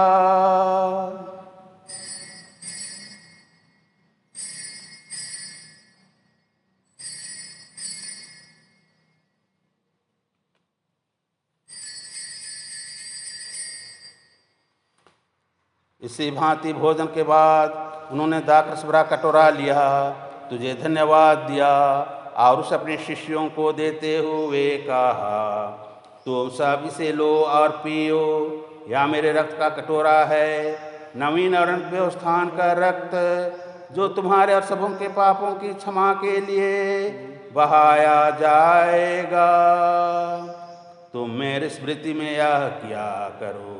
इसी भांति भोजन के बाद उन्होंने दाखरस भरा कटोरा लिया, तुझे धन्यवाद दिया और उसे अपने शिष्यों को देते हुए कहा, तुम सब इसे लो और पियो, यह मेरे रक्त का कटोरा है, नवीन और अनंत व्यवस्थान का रक्त जो तुम्हारे और सबों के पापों की क्षमा के लिए बहाया जाएगा। तुम मेरी स्मृति में यह किया करो।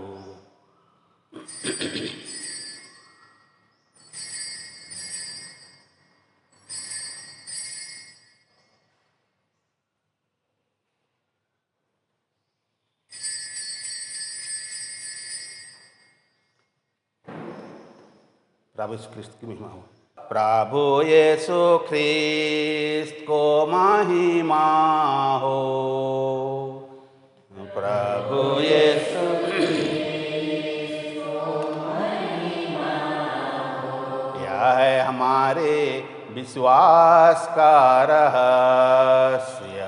प्रभु यीशु ख्रिस्त की महिमा हो। प्रभु यीशु ख्रिस्त को महिमा हो। प्रभु यीशु यह है हमारे विश्वास का रहस्य।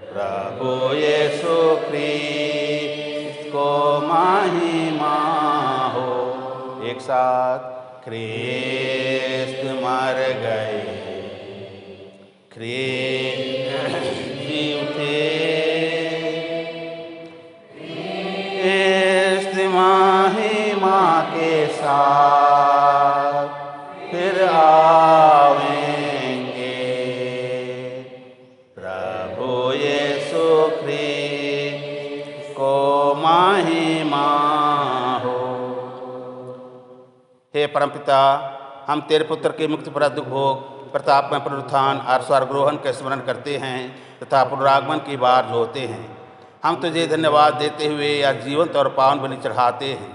प्रभु यीशु ख्रिस्त को महिमा हो। एक साथ, ख्रिस्त मर गए, ख्रिस्त जी उठे, ख्रिस्त महिमा के साथ फिर आवेंगे। प्रभु यीशु ख्रिस्त को महिमा हो। हे परमपिता, हम तेरे पुत्र के मुक्ति पर दुख भोग, प्रताप में पुनरुत्थान और स्वर्गरोहण का स्मरण करते हैं तथा पुनरागमन की बार जोते हैं। हम तुझे धन्यवाद देते हुए या जीवंत और पावन बलि चढ़ाते हैं।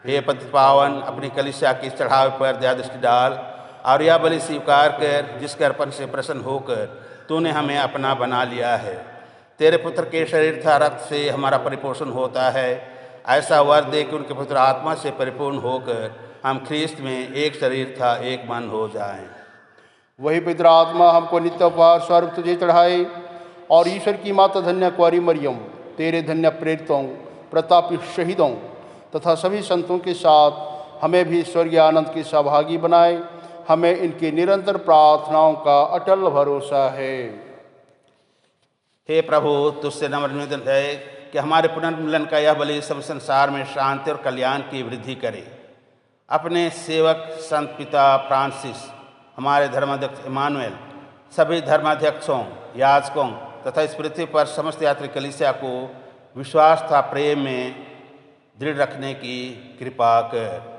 हे पतित पावन, अपनी कलीसिया की चढ़ावे पर दया दृष्टि डाल और यह बलि स्वीकार कर जिसके अर्पण से प्रसन्न होकर तूने हमें अपना बना लिया है। तेरे पुत्र के शरीर तथा रक्त से हमारा परिपोषण होता है। ऐसा वर दे कि उनके पुत्र आत्मा से परिपूर्ण होकर हम ख्रिस्त में एक शरीर था एक मन हो जाएं। वही पवित्र आत्मा हमको नित्य उपहार स्वरूप तुझे चढ़ाए और ईश्वर की माता धन्य कुंवारी मरियम, तेरे धन्य प्रेरितों, प्रतापी शहीदों तथा सभी संतों के साथ हमें भी स्वर्गीय आनंद के सहभागी बनाए। हमें इनकी निरंतर प्रार्थनाओं का अटल भरोसा है। हे प्रभु, तुझसे नम्र निवेदन है कि हमारे पुनर्मिलन का यह बलि सब संसार में शांति और कल्याण की वृद्धि करे। अपने सेवक संत पिता फ्रांसिस, हमारे धर्माध्यक्ष इमानुएल, सभी धर्माध्यक्षों, याजकों तथा इस पृथ्वी पर समस्त यात्री कलीसिया को विश्वास तथा प्रेम में दृढ़ रखने की कृपा कर।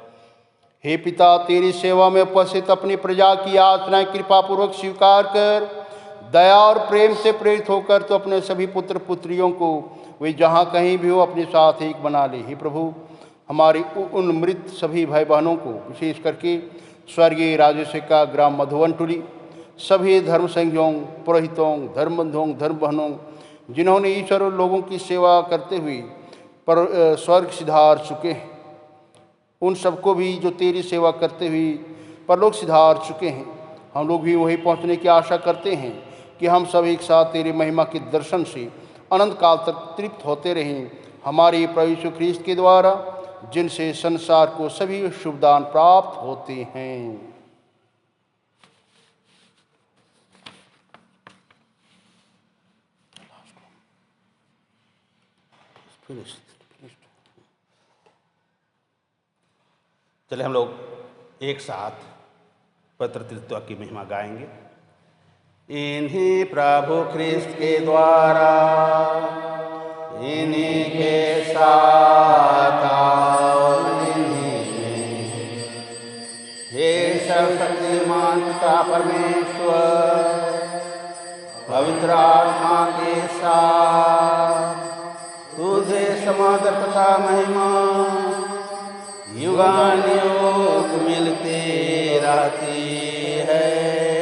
हे पिता, तेरी सेवा में उपस्थित अपनी प्रजा की याचनाएं कृपा पूर्वक स्वीकार कर। दया और प्रेम से प्रेरित होकर तो अपने सभी पुत्र पुत्रियों को वे जहाँ कहीं भी हो अपने साथ एक बना ले। हे प्रभु, हमारी उन मृत सभी भाई बहनों को, विशेष करके स्वर्गीय राजेशिका ग्राम मधुवन टुली, सभी धर्म संघियों, पुरोहितों, धर्म बंधुओं, धर्म बहनों, जिन्होंने ईश्वर और लोगों की सेवा करते हुए पर स्वर्ग सिधार चुके हैं, उन सबको भी जो तेरी सेवा करते हुए परलोक सिधार चुके हैं, हम लोग भी वहीं पहुंचने की आशा करते हैं कि हम सब एक साथ तेरी महिमा के दर्शन से अनंत काल तक तृप्त होते रहें। हमारे प्रभु यीशु ख्रीस्त के द्वारा, जिनसे संसार को सभी शुभदान प्राप्त होते हैं। चले हम लोग एक साथ पवित्र तृत्व की महिमा गाएंगे। इन्हीं प्रभु ख्रिस्त के द्वारा, इन्हीं के साथ और इन्हीं में, हे सर्वशक्तिमान पिता परमेश्वर, पवित्र आत्मा के साथ तुझे समादर तथा महिमा युगानुयुग मिलती रहती है।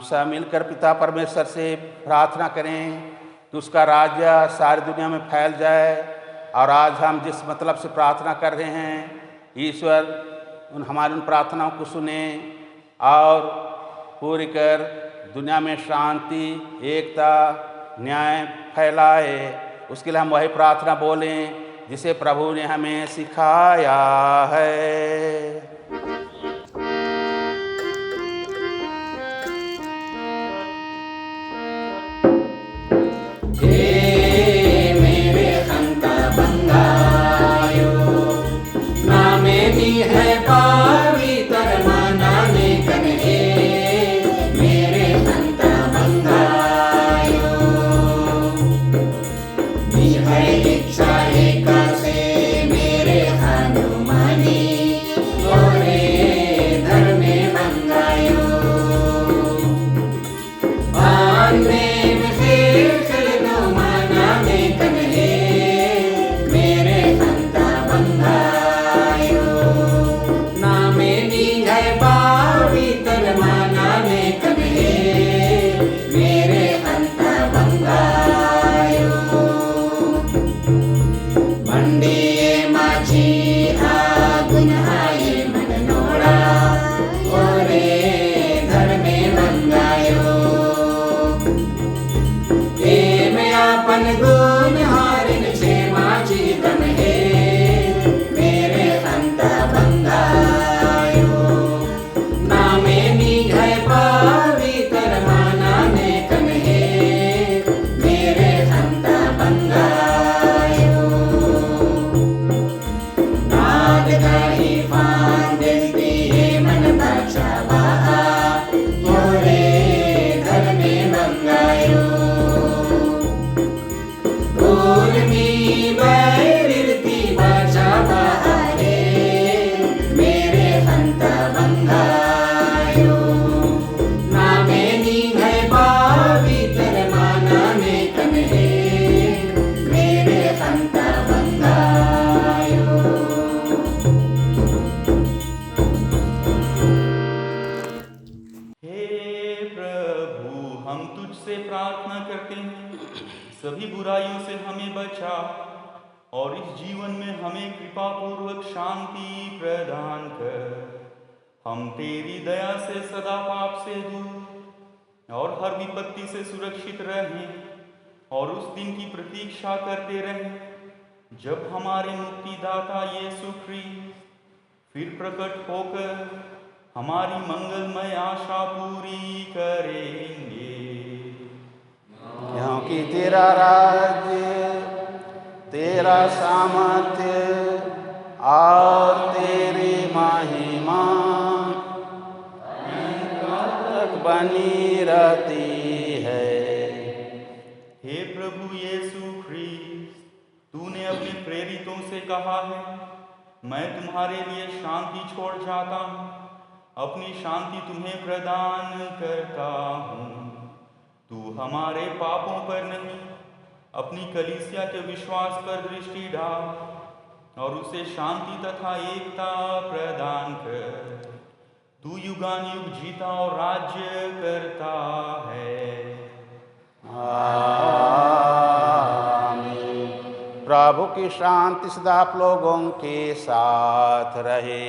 सब मिलकर पिता परमेश्वर से प्रार्थना करें कि उसका राज्य सारी दुनिया में फैल जाए। और आज हम जिस मतलब से प्रार्थना कर रहे हैं, ईश्वर हमारी उन प्रार्थनाओं को सुने और पूरी कर दुनिया में शांति, एकता, न्याय फैलाए। उसके लिए हम वही प्रार्थना बोलें जिसे प्रभु ने हमें सिखाया है। सभी बुराइयों से हमें बचा और इस जीवन में हमें कृपा पूर्वक शांति प्रदान कर। हम तेरी दया से सदा पाप से दूर और हर विपत्ति से सुरक्षित रहें और उस दिन की प्रतीक्षा करते रहें जब हमारे मुक्तिदाता यीशु ख्रीस्त फिर प्रकट होकर हमारी मंगलमय आशा पूरी करेंगे। क्योंकि तेरा राज्य, तेरा सामर्थ्य और तेरी महिमा तक बनी रहती है। हे प्रभु यीशु ख्रीस्त, तूने अपने प्रेरितों से कहा है, मैं तुम्हारे लिए शांति छोड़ जाता हूँ, अपनी शांति तुम्हें प्रदान करता हूँ। तू हमारे पापों पर नहीं, अपनी कलीसिया के विश्वास पर दृष्टि डाल और उसे शांति तथा एकता प्रदान कर। तू युगानुयुग जीता और राज्य करता है। आमीन। प्रभु की शांति सदा आप लोगों के साथ रहे।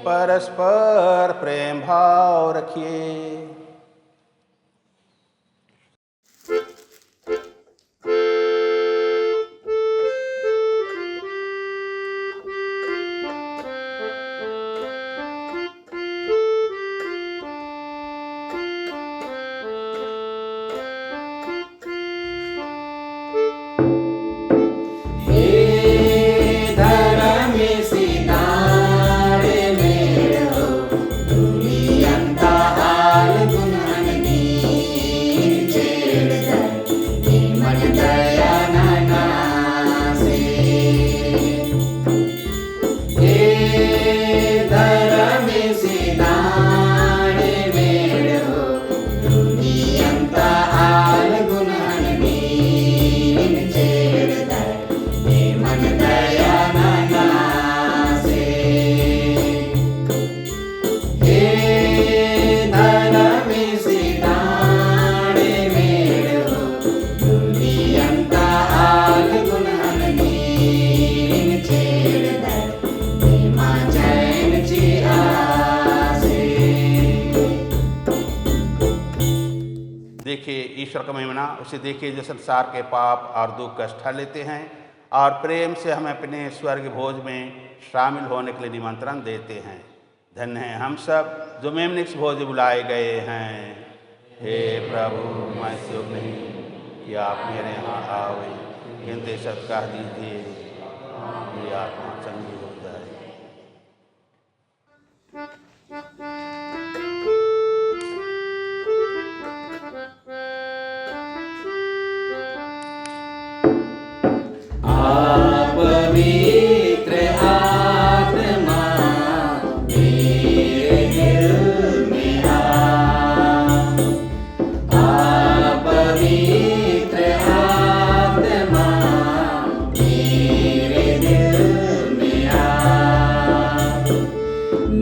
परस्पर प्रेम भाव रखिए। दुनियंता हाल ईश्वर का महिमा उसे देखिए जो संसार के पाप और दुख कष्ट हर लेते हैं और प्रेम से हमें अपने स्वर्ग भोज में शामिल होने के लिए निमंत्रण देते हैं। धन्य हैं हम सब जो मेमनिक्स भोज बुलाए गए हैं। हे प्रभु, मैं योग्य नहीं कि आप मेरे यहाँ आओ, किंतु शब्द कह दीजिए कि आत्मा चंगी हो जाए। पवित्र आत्मा मेरे दिल में पवित्र आत्मा मेरे दिल में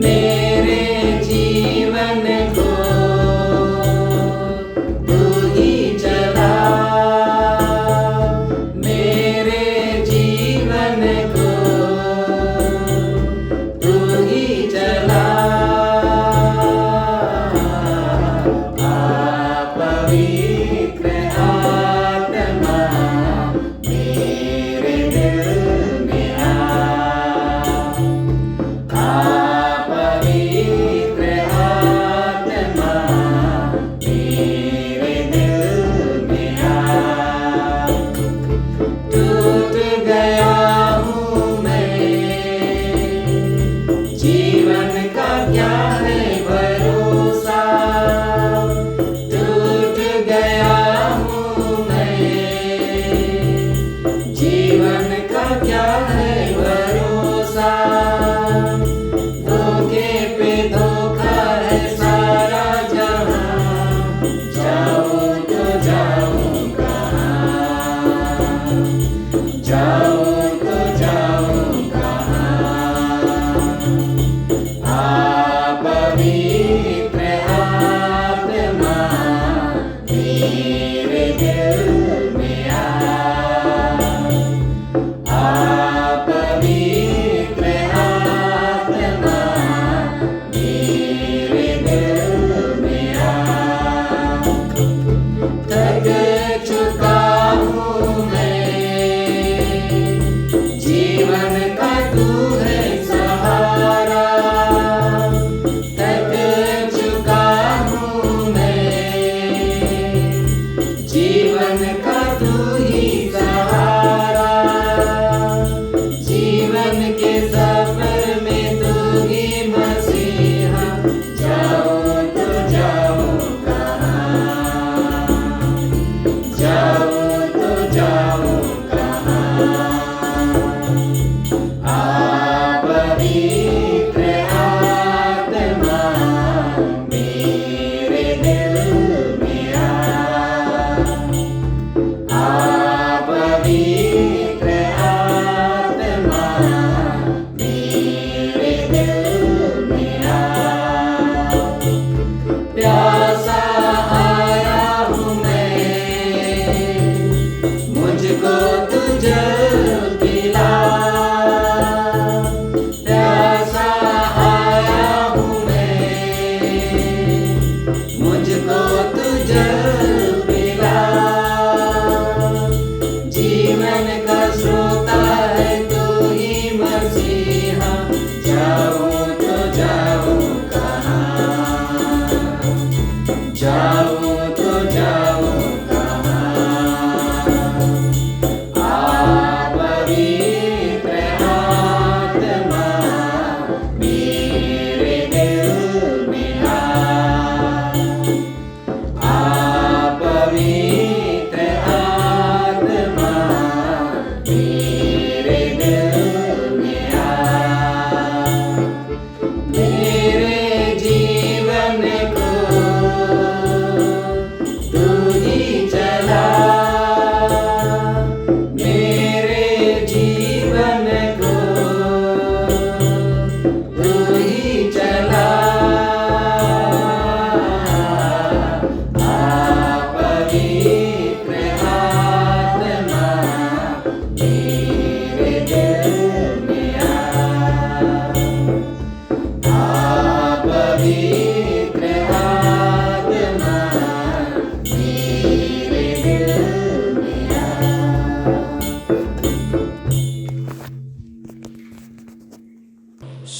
मेरे जीवन को तू ही चला, मेरे जीवन को तू ही चला।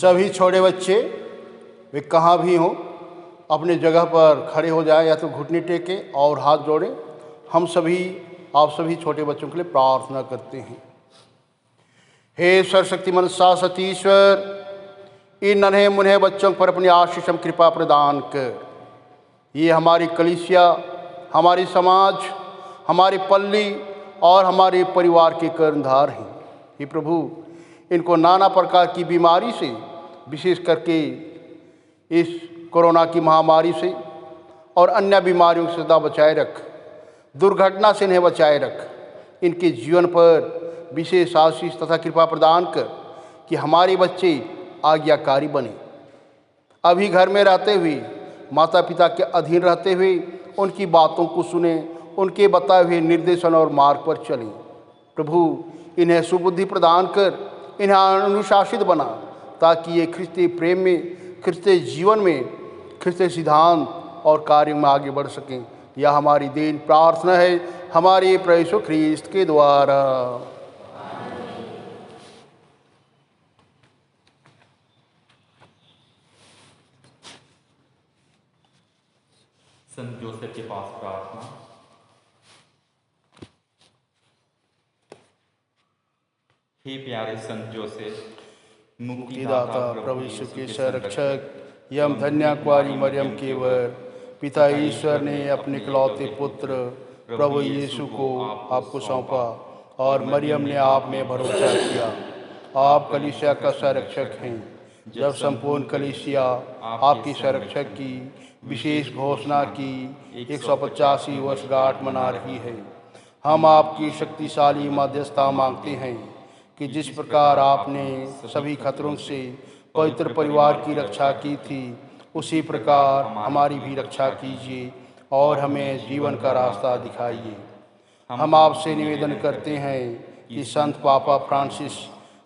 सभी छोटे बच्चे वे कहाँ भी हों अपने जगह पर खड़े हो जाएं या तो घुटने टेके और हाथ जोड़ें। हम सभी आप सभी छोटे बच्चों के लिए प्रार्थना करते हैं। हे सर्वशक्तिमान शाश्वती ईश्वर, इन नन्हे मुन्हे बच्चों पर अपनी आशीष एवं कृपा प्रदान कर। ये हमारी कलीसिया, हमारी समाज, हमारी पल्ली और हमारे परिवार के कर्णधार हैं। हे प्रभु, इनको नाना प्रकार की बीमारी से, विशेष करके इस कोरोना की महामारी से और अन्य बीमारियों से सदा बचाए रख। दुर्घटना से इन्हें बचाए रख। इनके जीवन पर विशेष आशीष तथा कृपा प्रदान कर कि हमारे बच्चे आज्ञाकारी बने। अभी घर में रहते हुए, माता पिता के अधीन रहते हुए उनकी बातों को सुने, उनके बताए हुए निर्देशन और मार्ग पर चलें। प्रभु, इन्हें सुबुद्धि प्रदान कर इन्हें अनुशासित बना, ताकि ये ख्रिस्ती प्रेम में, ख्रिस्ती जीवन में, ख्रिस्ती सिद्धांत और कार्य में आगे बढ़ सकें। यह हमारी दीन प्रार्थना है हमारे प्रभु यीशु ख्रिस्त के द्वारा। संत जोसेफ के पास प्रार्थना। हे प्यारे संत जोसेफ, मुक्तिदाता प्रभु यीशु के संरक्षक, यम धन्य कुंवारी मरियम के वर, पिता ईश्वर ने अपने इकलौते पुत्र प्रभु यीशु को आपको सौंपा और मरियम ने आप में भरोसा किया। आप कलीसिया का संरक्षक हैं। जब संपूर्ण कलीसिया आपकी संरक्षक की विशेष घोषणा की 185 वर्षगांठ मना रही है, हम आपकी शक्तिशाली मध्यस्थता मांगते हैं कि जिस प्रकार आपने सभी खतरों से पवित्र परिवार की रक्षा की थी, उसी प्रकार हमारी भी रक्षा कीजिए और हमें जीवन का रास्ता दिखाइए। हम आपसे निवेदन करते हैं कि संत पापा फ्रांसिस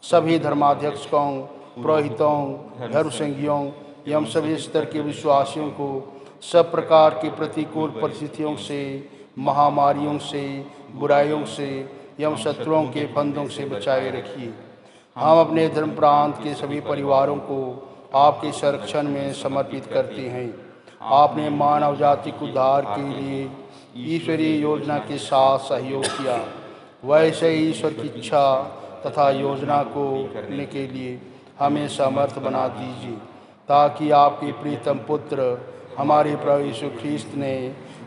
सभी धर्माध्यक्षों, पुरोहितों, धर्म संघियों एवं सभी स्तर के विश्वासियों को सब प्रकार की प्रतिकूल परिस्थितियों से, महामारियों से, बुराइयों से एवं शत्रुओं के फंदों से बचाए रखिए। हम अपने धर्म प्रांत के सभी परिवारों को आपके संरक्षण में समर्पित करते हैं। आपने मानव जाति को उद्धार के लिए ईश्वरीय योजना के साथ सहयोग किया, वैसे ही ईश्वर की इच्छा तथा योजना को करने के लिए हमें समर्थ बना दीजिए, ताकि आपके प्रीतम पुत्र हमारे प्रभु यीशु ख्रिस्त ने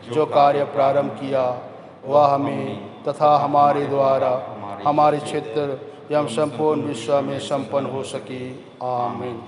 जो कार्य प्रारंभ किया वह हमें तथा हमारे द्वारा हमारे क्षेत्र एवं संपूर्ण विश्व में संपन्न हो सके। आमीन।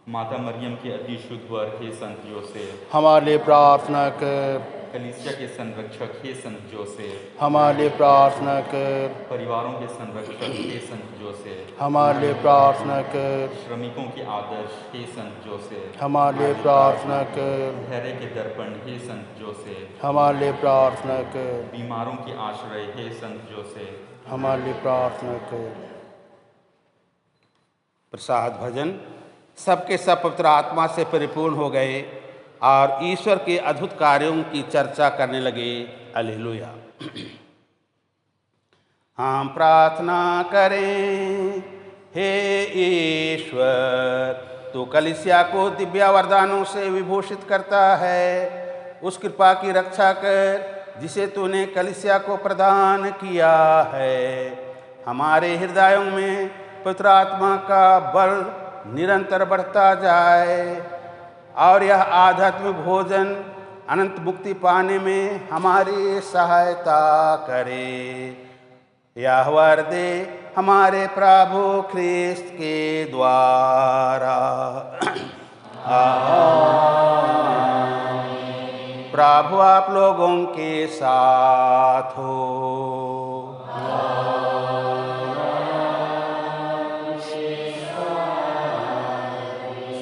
माता मरियम के अति शुद्ध वर, हे संत जोसेफ, हमारे लिए प्रार्थना कर। कलीसिया के संरक्षक, हे संत जोसेफ, हमारे लिए प्रार्थना कर। परिवारों के संरक्षक, हे संत जोसेफ, हमारे लिए प्रार्थना कर। श्रमिकों के आदर्श, हे संत जोसेफ, हमारे लिए प्रार्थना कर। धैर्य के दर्पण, हे संत जोसेफ, हमारे लिए प्रार्थना कर। बीमारों के आश्रय, हे संत जोसेफ, हमारे लिए प्रार्थना कर। प्रसाद भजन। सबके सब पवित्र आत्मा से परिपूर्ण हो गए और ईश्वर के अद्भुत कार्यों की चर्चा करने लगे। हालेलुया। हम प्रार्थना करें। हे ईश्वर, तू कलीसिया को दिव्य वरदानों से विभूषित करता है, उस कृपा की रक्षा कर जिसे तूने कलीसिया को प्रदान किया है। हमारे हृदयों में पवित्र आत्मा का बल निरंतर बढ़ता जाए और यह आध्यात्मिक भोजन अनंत मुक्ति पाने में हमारी सहायता करे। यह वर दे हमारे प्रभु ख्रिस्त के द्वारा। प्रभु आप लोगों के साथ हो।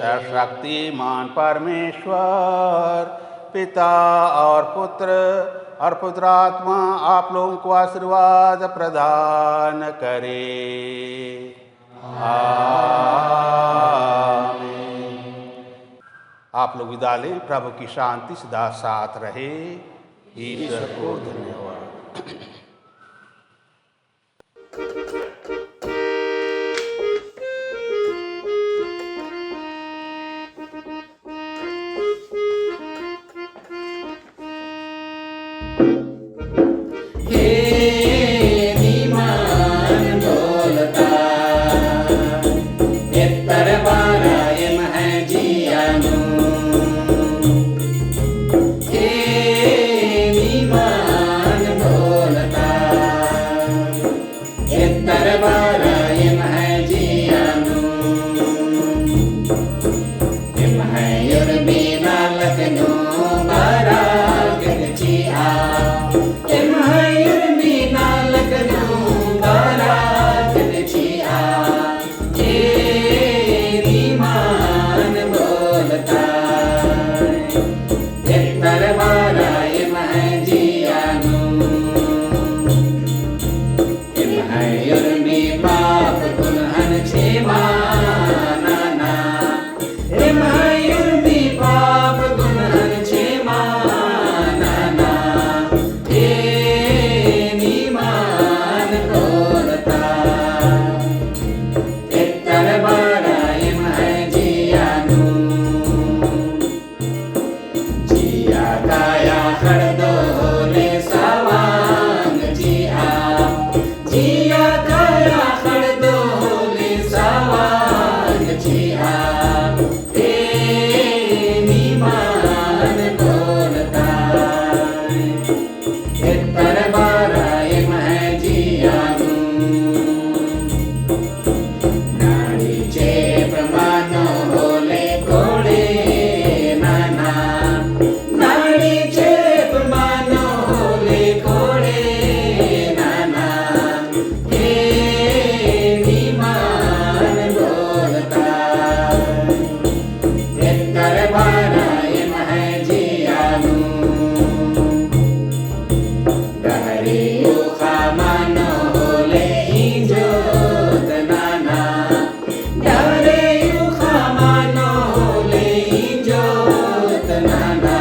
सर्वशक्तिमान परमेश्वर पिता और पुत्र और पुत्र आत्मा आप लोगों को आशीर्वाद प्रदान करे। आमीन। आप लोग विदा लें। प्रभु की शांति सदा साथ रहे। ईश्वर को धन्यवाद। दरबाराए मह जियानु डहरी उखा मानो होले इंजो तनाना डहरे उखा मानो होले इंजो तनाना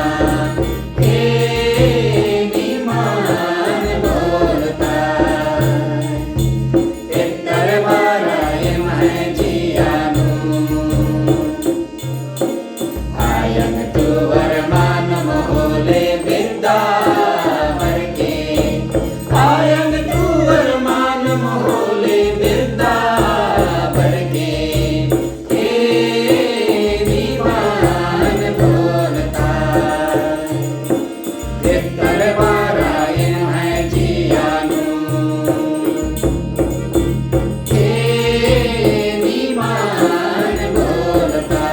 हे निमान बोलता दरबाराए मह जियानु आयन तुवर मानम होले वृंदावर के आयन तुवर मानम होले वृंदावर के हे दीवान बोलता दरबाराए मह जियानु हे दीवान बोलता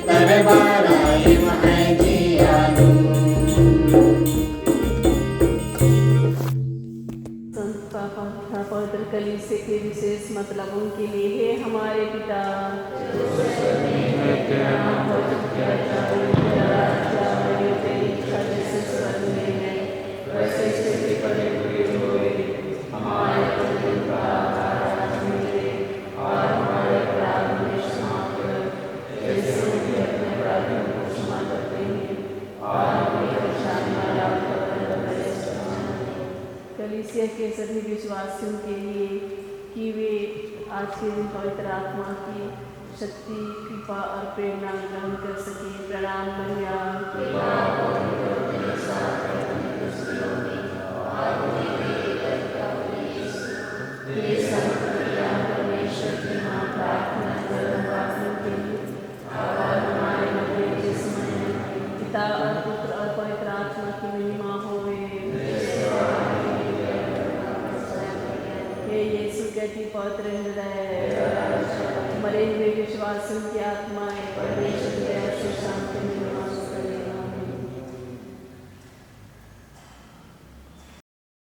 दरबाराए मह जियानु संत पापा पवित्र कलीसिया के विशेष मतलबों के लिए हे हमारे पिता तेरा नाम पवित्र किया जाए, तेरा राज्य आए, तेरी इच्छा जैसे स्वर्ग में है वैसे इस पृथ्वी पर भी होए। हमारे प्रतिदिन का आहार आज हमें दे और हमारे अपराध हमें क्षमा कर जैसे हम भी अपने अपराधियों को क्षमा करते हैं और हमें परेशानी में न डालकर कलीसिया के सभी विश्वासियों के लिए कि वे आज के दिन पवित्र आत्मा की शक्ति कृपा और प्रेरणा ग्रहण कर सके। प्रणाम मरियम परमेश्वर की मां प्रार्थना करो पापियों के लिए और हमारे मरने के समय पिता और पुत्र और पवित्र आत्मा की महिमा होवे। हे यीशु कहती पवित्र हृदय मरे हुए विश्वासियों की आत्माएं परमेश्वर की दया से शांत